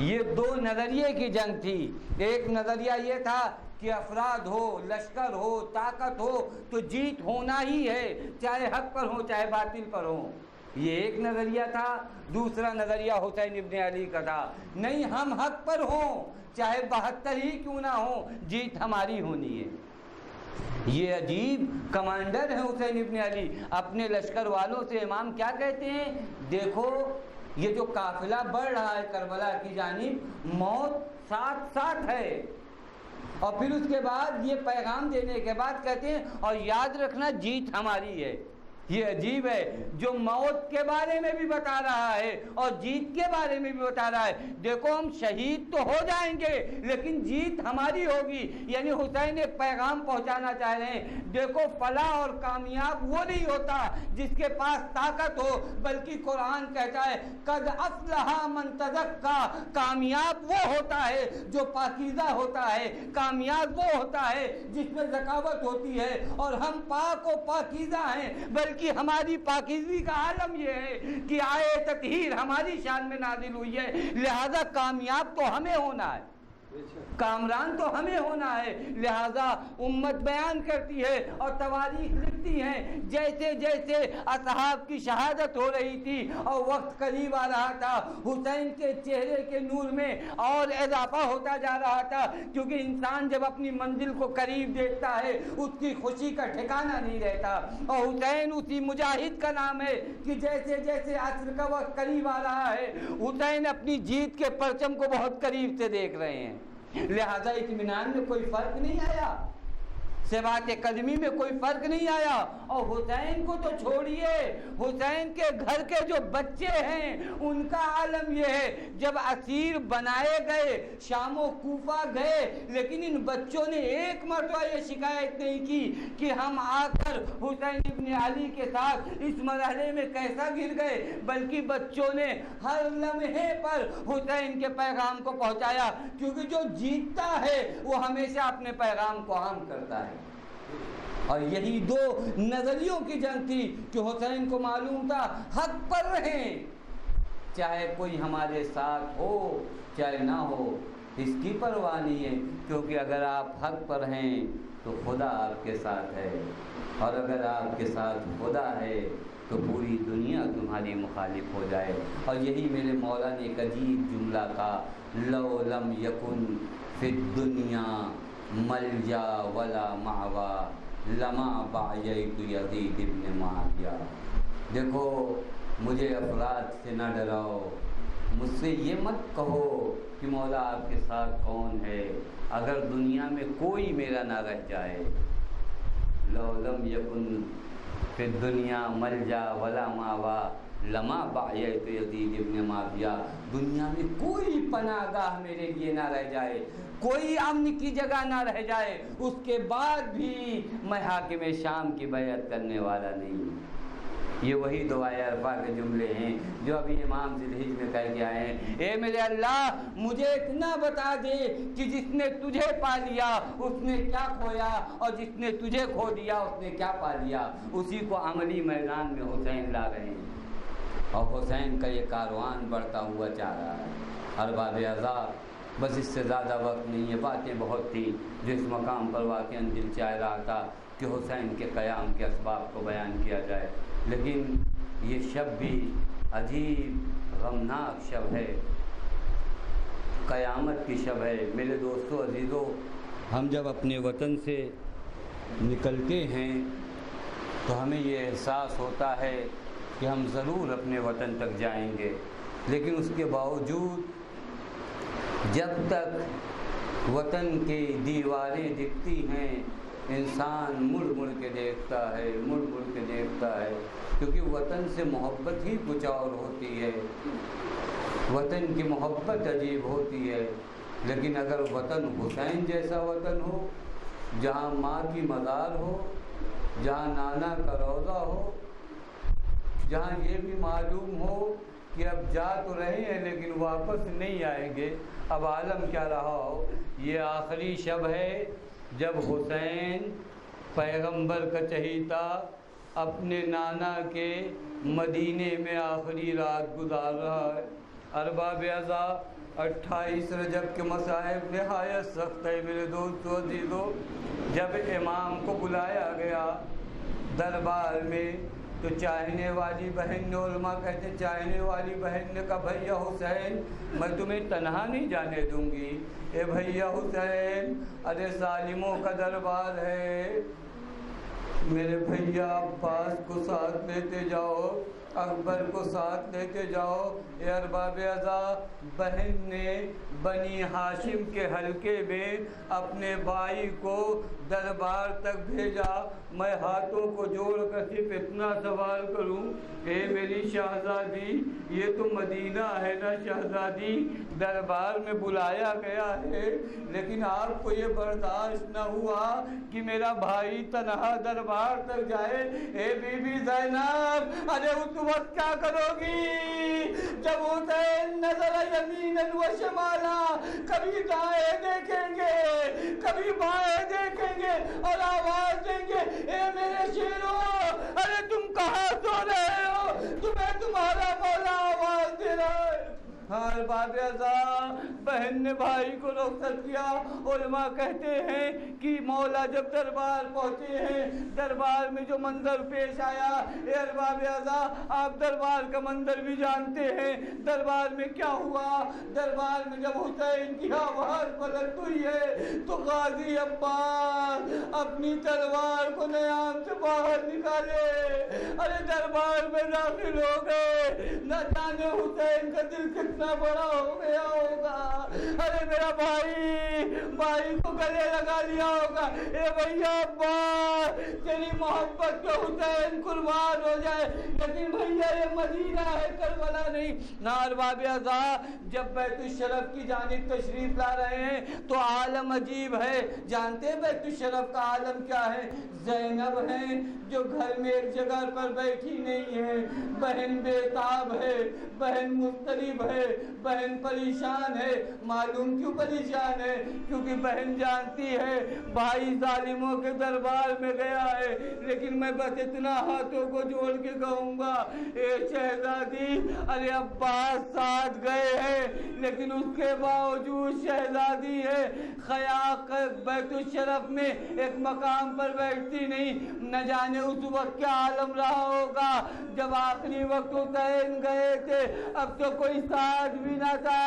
یہ 2 نظریے کی جنگ تھی۔ ایک نظریہ یہ تھا کہ افراد ہو، لشکر ہو، طاقت ہو تو جیت ہونا ہی ہے، چاہے حق پر ہو چاہے باطل پر ہو۔ یہ ایک نظریہ تھا۔ دوسرا نظریہ حسین ابن علی کا تھا، نہیں ہم حق پر ہوں، چاہے 72 ہی کیوں نہ ہو، جیت ہماری ہونی ہے۔ یہ عجیب کمانڈر ہے حسین ابن علی۔ اپنے لشکر والوں سے امام کیا کہتے ہیں؟ دیکھو یہ جو قافلہ بڑھ رہا ہے کربلا کی جانب، موت ساتھ ساتھ ہے، اور پھر اس کے بعد یہ پیغام دینے کے بعد کہتے ہیں اور یاد رکھنا جیت ہماری ہے۔ یہ عجیب ہے، جو موت کے بارے میں بھی بتا رہا ہے اور جیت کے بارے میں بھی بتا رہا ہے۔ دیکھو ہم شہید تو ہو جائیں گے لیکن جیت ہماری ہوگی، یعنی حسین ایک پیغام پہنچانا چاہ رہے ہیں۔ دیکھو فلاح اور کامیاب وہ نہیں ہوتا جس کے پاس طاقت ہو، بلکہ قرآن کہتا ہے قد افلح من تزکا، کامیاب وہ ہوتا ہے جو پاکیزہ ہوتا ہے، کامیاب وہ ہوتا ہے جس میں ذکاوت ہوتی ہے، اور ہم پاک و پاکیزہ ہیں، بلکہ ہماری پاکیزگی کا عالم یہ ہے کہ آیت تطہیر ہماری شان میں نازل ہوئی ہے، لہذا کامیاب تو ہمیں ہونا ہے، کامران تو ہمیں ہونا ہے۔ لہذا امت بیان کرتی ہے اور تواریخ لکھتی ہیں، جیسے جیسے اصحاب کی شہادت ہو رہی تھی اور وقت قریب آ رہا تھا، حسین کے چہرے کے نور میں اور اضافہ ہوتا جا رہا تھا، کیونکہ انسان جب اپنی منزل کو قریب دیکھتا ہے اس کی خوشی کا ٹھکانہ نہیں رہتا۔ اور حسین اسی مجاہد کا نام ہے کہ جیسے جیسے عصر کا وقت قریب آ رہا ہے، حسین اپنی جیت کے پرچم کو بہت قریب سے دیکھ رہے ہیں، لہذا اطمینان میں کوئی فرق نہیں آیا، ثبات قدمی میں کوئی فرق نہیں آیا۔ اور حسین کو تو چھوڑیے، حسین کے گھر کے جو بچے ہیں ان کا عالم یہ ہے، جب اسیر بنائے گئے شام و کوفہ گئے، لیکن ان بچوں نے ایک مرتبہ یہ شکایت نہیں کی کہ ہم آ کر حسین ابن علی کے ساتھ اس مرحلے میں کیسا گر گئے، بلکہ بچوں نے ہر لمحے پر حسین کے پیغام کو پہنچایا، کیونکہ جو جیتتا ہے وہ ہمیشہ اپنے پیغام کو عام کرتا ہے۔ اور یہی دو نظریوں کی جنگ تھی کہ حسین کو معلوم تھا حق پر رہیں، چاہے کوئی ہمارے ساتھ ہو چاہے نہ ہو، اس کی پرواہ نہیں ہے، کیونکہ اگر آپ حق پر ہیں تو خدا آپ کے ساتھ ہے، اور اگر آپ کے ساتھ خدا ہے تو پوری دنیا تمہاری مخالف ہو جائے۔ اور یہی میرے مولا نے ایک عجیب جملہ کہا، لو لم یکن فی الدنیا ملجا ولا مأوی لما باعیت یزید ابن معاویہ۔ دیکھو مجھے افراد سے نہ ڈراؤ، مجھ سے یہ مت کہو کہ مولا آپ کے ساتھ کون ہے، اگر دنیا میں کوئی میرا نہ رہ جائے، لو لم یکن فی الدنیا ملجا ولا مأوی لما باعیت یزید ابن معاویہ، دنیا میں کوئی پناہ گاہ میرے لیے نہ رہ جائے، کوئی امن کی جگہ نہ رہ جائے، اس کے بعد بھی میں حاکم شام کی بیعت کرنے والا نہیں ہوں۔ یہ وہی دعائے عرفہ کے جملے ہیں جو ابھی امام ذی الحجہ میں کہہ کے آئے ہیں، اے میرے اللہ مجھے اتنا بتا دے کہ جس نے تجھے پا لیا اس نے کیا کھویا، اور جس نے تجھے کھو دیا اس نے کیا پا لیا۔ اسی کو عملی میدان میں حسین لا رہے ہیں، اور حسین کا یہ کاروان بڑھتا ہوا جا رہا ہے۔ ارباب عذاب بس اس سے زیادہ وقت نہیں ہے، باتیں بہت تھی جو اس مقام پر واقعاً دل چاہ رہا تھا کہ حسین کے قیام کے اسباب کو بیان کیا جائے، لیکن یہ شب بھی عجیب غمناک شب ہے، قیامت کی شب ہے۔ میرے دوستو عزیزو، ہم جب اپنے وطن سے نکلتے ہیں تو ہمیں یہ احساس ہوتا ہے کہ ہم ضرور اپنے وطن تک جائیں گے، لیکن اس کے باوجود جب تک وطن کی دیواریں دکھتی ہیں انسان مڑ مڑ کے دیکھتا ہے، مڑ مڑ کے دیکھتا ہے، کیونکہ وطن سے محبت ہی کچھ اور ہوتی ہے، وطن کی محبت عجیب ہوتی ہے۔ لیکن اگر وطن حسین جیسا وطن ہو، جہاں ماں کی مزار ہو، جہاں نانا کا روضہ ہو، جہاں یہ بھی معلوم ہو کہ اب جا تو رہے ہیں لیکن واپس نہیں آئیں گے، اب عالم کیا رہا ہو۔ یہ آخری شب ہے جب حسین پیغمبر کا چہیتا اپنے نانا کے مدینے میں آخری رات گزار رہا ہے۔ ارباب عزا 28 رجب کے مصائب نہایت سخت ہے میرے دوستو عزیزو۔ جب امام کو بلایا گیا دربار میں تو چاہنے والی بہن نے، علماء کہتے چاہنے والی بہن نے کہا بھیا حسین میں تمہیں تنہا نہیں جانے دوں گی، اے بھیا حسین ارے ظالموں کا دربار ہے، میرے بھیا عباس کو ساتھ لیتے جاؤ، اکبر کو ساتھ لیتے جاؤ۔ اے ارباب عزا، بہن نے بنی ہاشم کے حلقے میں اپنے بھائی کو دربار تک بھیجا۔ میں ہاتھوں کو جوڑ کر صرف اتنا سوال کروں، اے میری شہزادی یہ تو مدینہ ہے نا شہزادی، دربار میں بلایا گیا ہے لیکن آپ کو یہ برداشت نہ ہوا کہ میرا بھائی تنہا دربار تک جائے۔ اے بی بی زینب ارے اس وقت کیا کرو گی جب حسین نظر یمیناً و شمالا، کبھی دائیں دیکھیں گے کبھی بائیں دیکھیں گے اور آواز دیں گے اے میرے شیرو ارے تم کہاں سو رہے ہو، تمہیں تمہارا مولا آواز دے رہا ہے۔ ہر باب عزا بہن نے بھائی کو رخصت کیا۔ علماء کہتے ہیں کہ مولا جب دربار پہنچے ہیں، دربار میں جو منظر پیش آیا، اے ارباب عزا آپ دربار کا منظر بھی جانتے ہیں، دربار میں کیا ہوا۔ دربار میں جب حسین کی آواز بلند ہوئی ہے تو غازی عباس اپنی تلوار کو نیام سے باہر نکالے، ارے دربار میں داخل ہو گئے۔ نہ جانے حسین کا دل کتنا بڑا ہو گیا ہوگا، ارے میرا بھائی کو گلے لگا لیا ہوگا، اے بھیا عباس تیری محبت کو حسین قربان ہو جائے، لیکن بھیا یہ مدینہ ہے کربلا نہیں۔ ارباب عزا جب بیت الشرف کی جانب تشریف لا رہے ہیں تو عالم عجیب ہے۔ جانتے ہیں بیت الشرف کا عالم کیا ہے؟ زینب ہیں جو گھر میں ایک جگہ پر بیٹھی نہیں ہے، بہن بے تاب ہے، بہن مضطرب ہے، بہن پریشان ہے۔ معلوم کیوں پریشان ہے؟ کیونکہ بہن جانتی ہے بھائی ظالموں کے دربار میں گیا ہے، لیکن میں بس اتنا ہاتھوں کو جوڑ کے کہوں گا، اے شہزادی، ارے عباس ساتھ گئے ہیں لیکن اس کے باوجود شہزادی ہے خیاق بیت الشرف میں ایک مقام پر بیٹھتی نہیں۔ نہ جانے اس وقت کیا عالم رہا ہوگا جب آخری وقت حسین گئے تھے، اب تو کوئی ساتھ بھی نہ تھا۔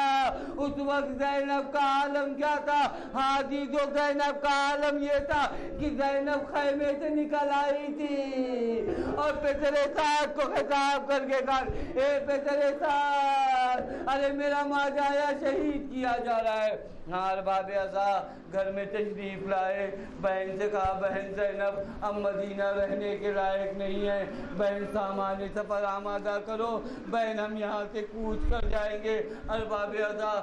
اس وقت زینب کا عالم کیا تھا؟ حاجی جو زینب کا عالم یہ تھا کہ زینب خیمے سے نکل آئی تھی اور پتر سعد کو خطاب کر کے کہا، اے پتر سعد، ارے میرا ماجایا شہید کیا جا رہا ہے۔ ارباب عزا گھر میں تشریف لائے، بہن سے کہا، بہن زینب اب مدینہ رہنے کے لائق نہیں ہے، بہن سامان سفر آمادہ کرو، بہن ہم یہاں سے کوچ کر جائیں گے۔ ارباب عزا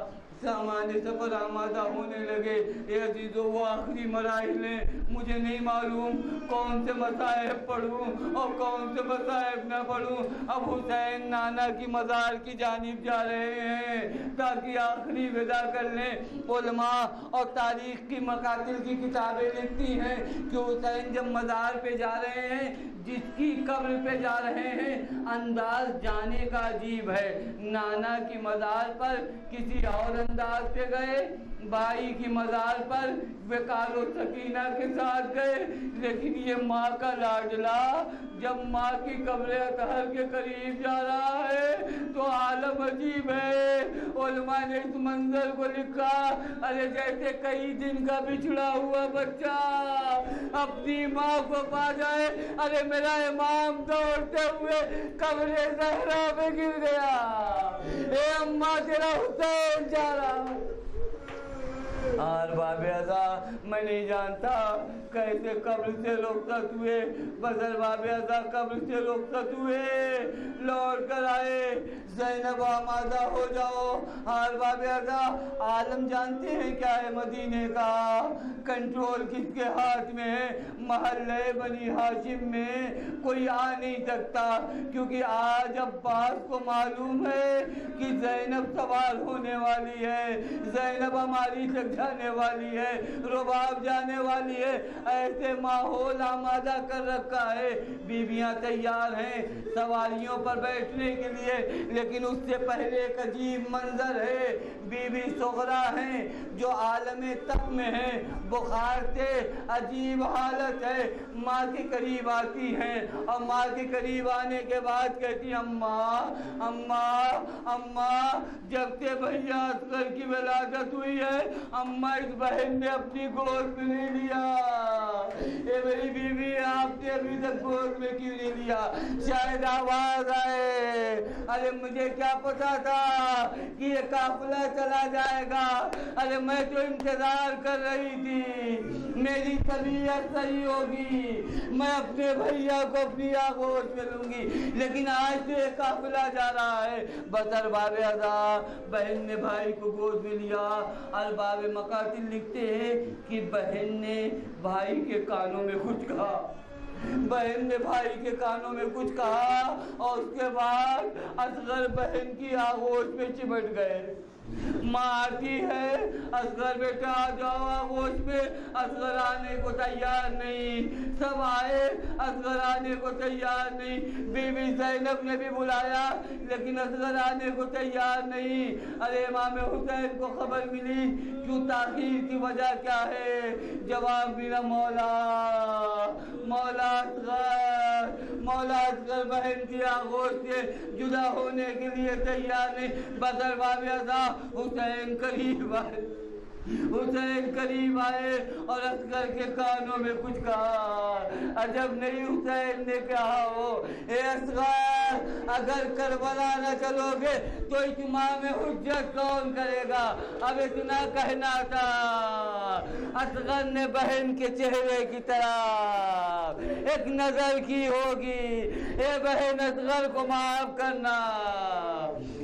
سامان سفر آمادہ ہونے لگے۔ اے عزیزو، وہ آخری مراحل ہیں، مجھے نہیں معلوم کون سے مصائب پڑھوں اور کون سے مصائب نہ پڑھوں۔ اب حسین نانا کی مزار کی جانب جا رہے ہیں تاکہ آخری ودا کر لیں۔ علماء اور تاریخ کی مقاتل کی کتابیں لکھتی ہیں کہ حسین جب مزار پہ جا رہے ہیں، جس کی قبر پہ جا رہے ہیں، انداز جانے کا عجیب ہے۔ نانا کی مزار پر کسی اور انداز پہ گئے، بھائی کی مزار پر وقار و سکینہ کے ساتھ گئے، لیکن یہ ماں کا لاڈلا جب ماں کی قبر اطہر کے قریب جا رہا ہے تو عالم عجیب ہے۔ علماء نے اس منظر کو لکھا، ارے جیسے کئی دن کا بچھڑا ہوا بچہ اپنی ماں کو پا جائے۔ ارے میرا امام دوڑتے ہوئے قبر زہرا پہ گر گیا، اے اماں تیرا حسین جا رہا۔ ارباب عزا میں نہیں جانتا کیسے قبر سے رخصت ہوئے، بس ارباب عزا قبر سے رخصت ہوئے، لوٹ کر آئے۔ زینب آمادہ ہو جاؤ۔ ارباب عزا عالم جانتے ہیں کیا ہے مدینے کا؟ کنٹرول کس کے ہاتھ میں ہے؟ محلہ بنی ہاشم میں کوئی آ نہیں سکتا، کیونکہ آج عباس کو معلوم ہے کہ زینب سوار ہونے والی ہے، زینب ہماری تک جانے والی ہے، رباب جانے والی ہے۔ ایسے ماحول آمادہ کر رکھا ہے، بیویاں تیار ہیں سواریوں پر بیٹھنے کے لیے، لیکن اس سے پہلے ایک عجیب منظر ہے۔ بی بی صغرا ہیں جو عالم تب میں ہیں، بخار سے عجیب حالت ہے، ماں کے قریب آتی ہیں اور ماں کے قریب آنے کے بعد کہتی، اماں اماں اماں، جب سے بھیا اصغر کی ولادت ہوئی ہے اماں اس بہن نے اپنی گود میں نہیں لیا۔ اے میری بیوی، آپ نے ابھی تک گود میں کیوں نہیں لیا؟ شاید آواز آئے۔ ارے مجھے کیا پتا تھا کہ یہ قافلہ چلا جائے گا؟ ارے میں تو انتظار کر رہی تھی میری طبیعت صحیح ہوگی، میں اپنے بھیا کو اپنی آغوش میں لوں گی، لیکن آج تو یہ قافلہ جا رہا ہے۔ بس ارباب عزا بہن نے بھائی کو گود میں لیا۔ ارباب مقاتل لکھتے ہیں کہ بہن نے بھائی کے کانوں میں کچھ کہا، بہن نے بھائی کے کانوں میں کچھ کہا اور اس کے بعد اصغر بہن کی آغوش میں چمٹ گئے۔ ماں آتی ہے، اصغر بیٹا آ جاؤ آغوش میں، اصغر آنے کو تیار نہیں، سب آئے، اصغر آنے کو تیار نہیں۔ بی بی زینب نے بھی بلایا لیکن اصغر آنے کو تیار نہیں۔ ارے امام حسین کو خبر ملی، کیوں تاخیر کی وجہ کیا ہے؟ جواب ملا، مولا مولا اصغر، مولا اصغر بہن کی آغوش سے جدا ہونے کے لیے تیار نہیں۔ بس ارباب عزا حسین قریب آئے، حسین قریب آئے اور اصغر کے کانوں میں کچھ کہا۔ عجب نہیں حسین نے کہا ہو، اے اصغر اگر کربلا نہ چلو گے تو اتمام حجت کون کرے گا؟ اب اتنا کہنا تھا۔ اصغر نے بہن کے چہرے کی طرف ایک نظر کی ہوگی، اے بہن اصغر کو معاف کرنا،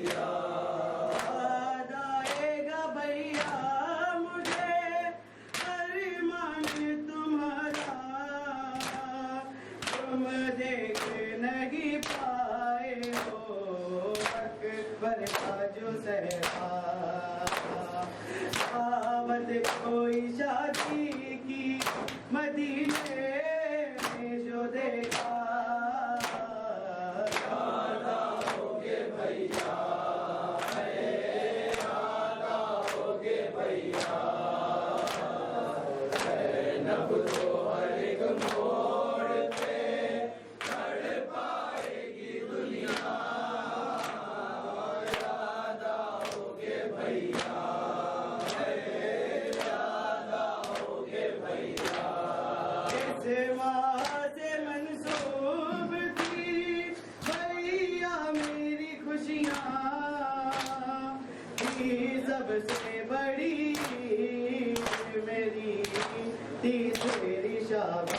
یاد آئے گا بھیا مجھے ارمان تمہارا، تم دیکھ نہیں پائے ہو اکبر کا جو صحرا، دعوت کوئی شادی کی مدینے میں جو دیکھا، اس وہاں سے منسوب تھی بھیا میری خوشیاں، تھی سب سے بڑی میری تیسری شابان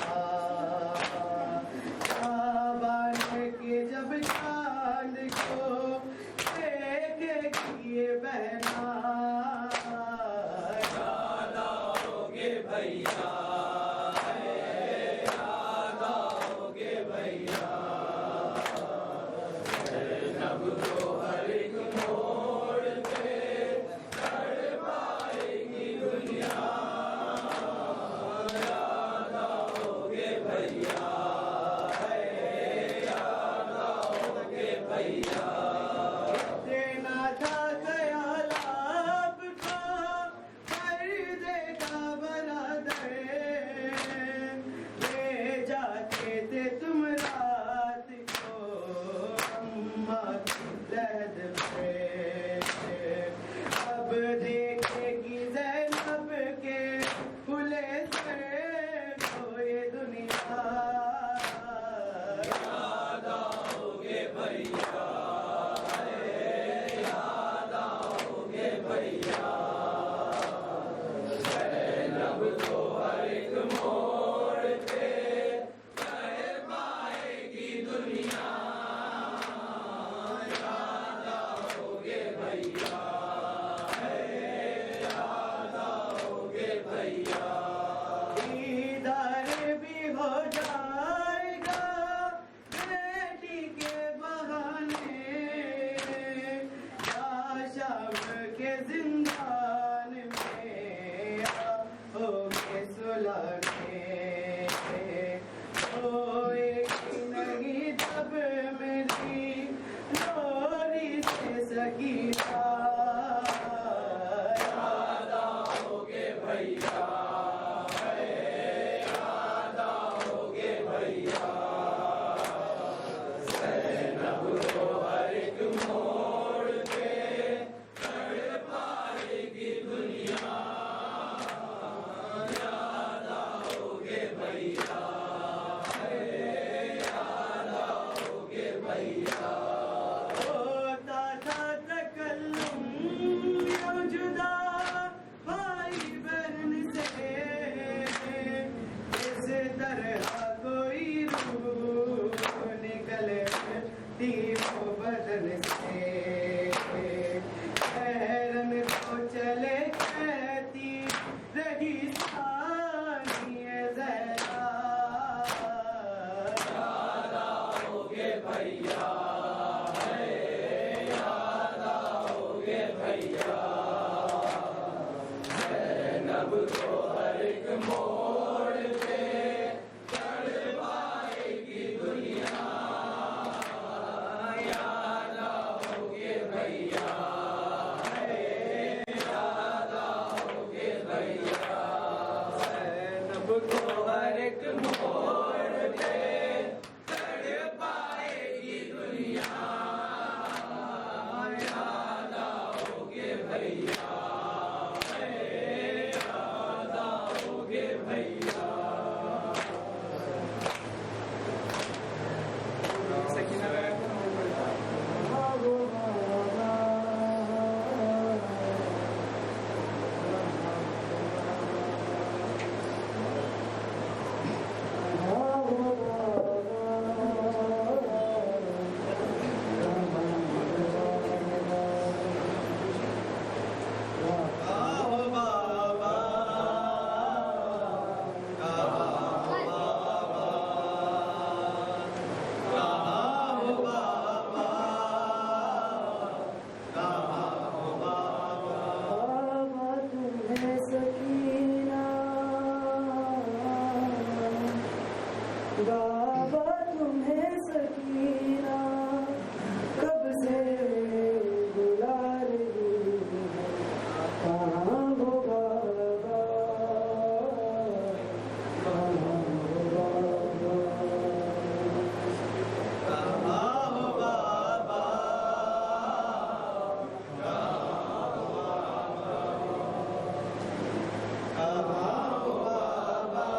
کے جب چاند کو دیکھے کیے بہنا، دینا تھا خیال آپ کا پردے کا برادر، لے جاتے تھے تم رات کو اماں کی لحد پہ، اب دیکھے گی زینب کے کھلے سے کو یہ دنیا، دیدار بھی ہو جائے گا بیٹی کے بہانے، شام کے زندان میں ہوگے سلانے، ہوئے گی نہیں تب میری لوری سے سکینہ، ہوتا تھا تکلم یوں جدا بھائی بہن سے، اس طرح کوئی روح نکلتی ہو بدن سے، حیرن تو چلے کہتی رہی ثانیہ زہرا، زینب کو ہر ایک موڑ پہ تڑپائے گی دنیا، یاد آؤگے بھیا، یاد آؤگے بھیا، بابا تمہیں سکینہ کب سے بلا رہی ہے، کہاں ہو بابا، کہاں ہو بابا، کہاں ہو بابا، کہاں ہو بابا،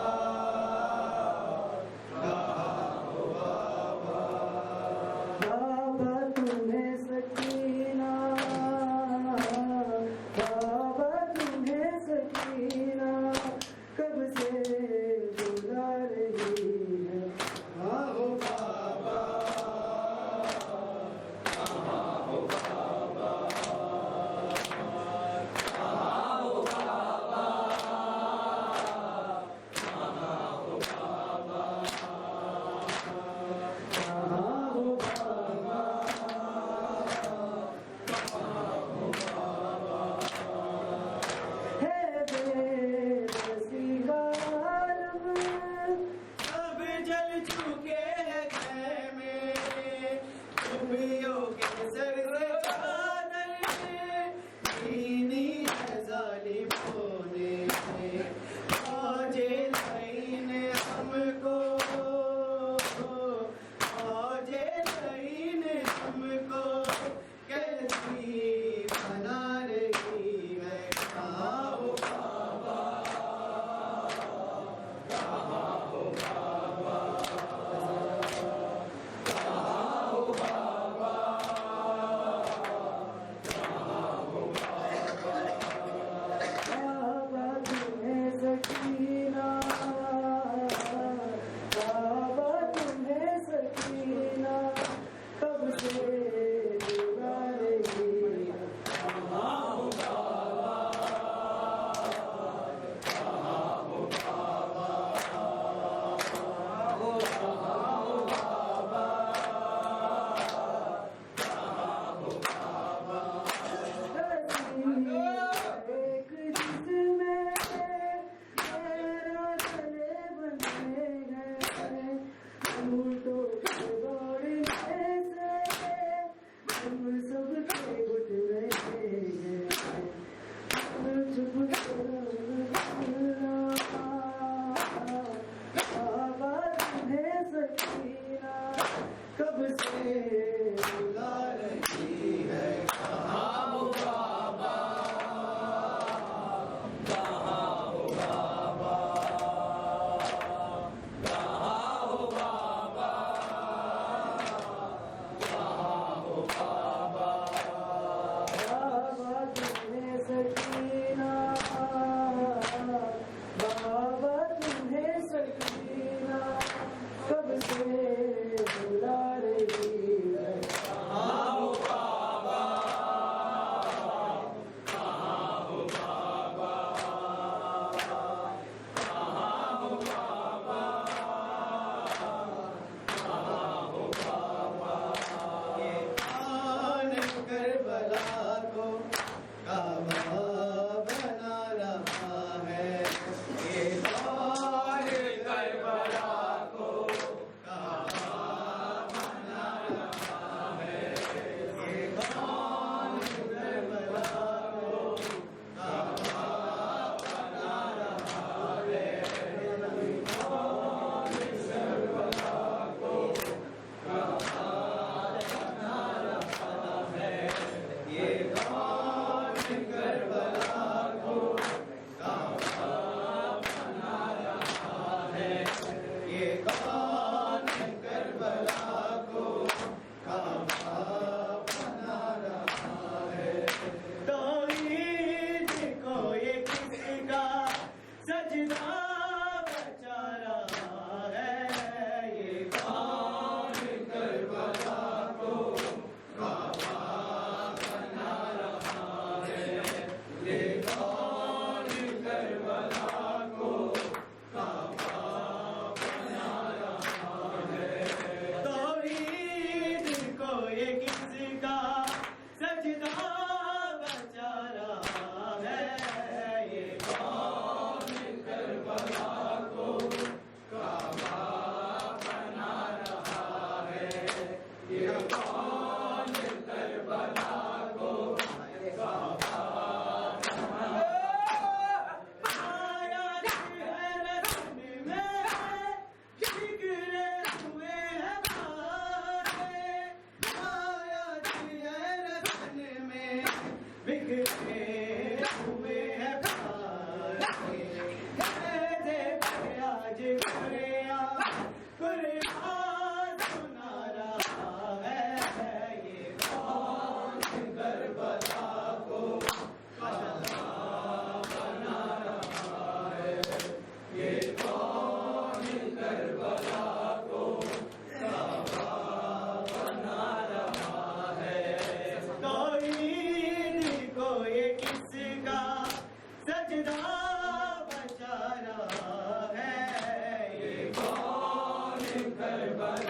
کربلا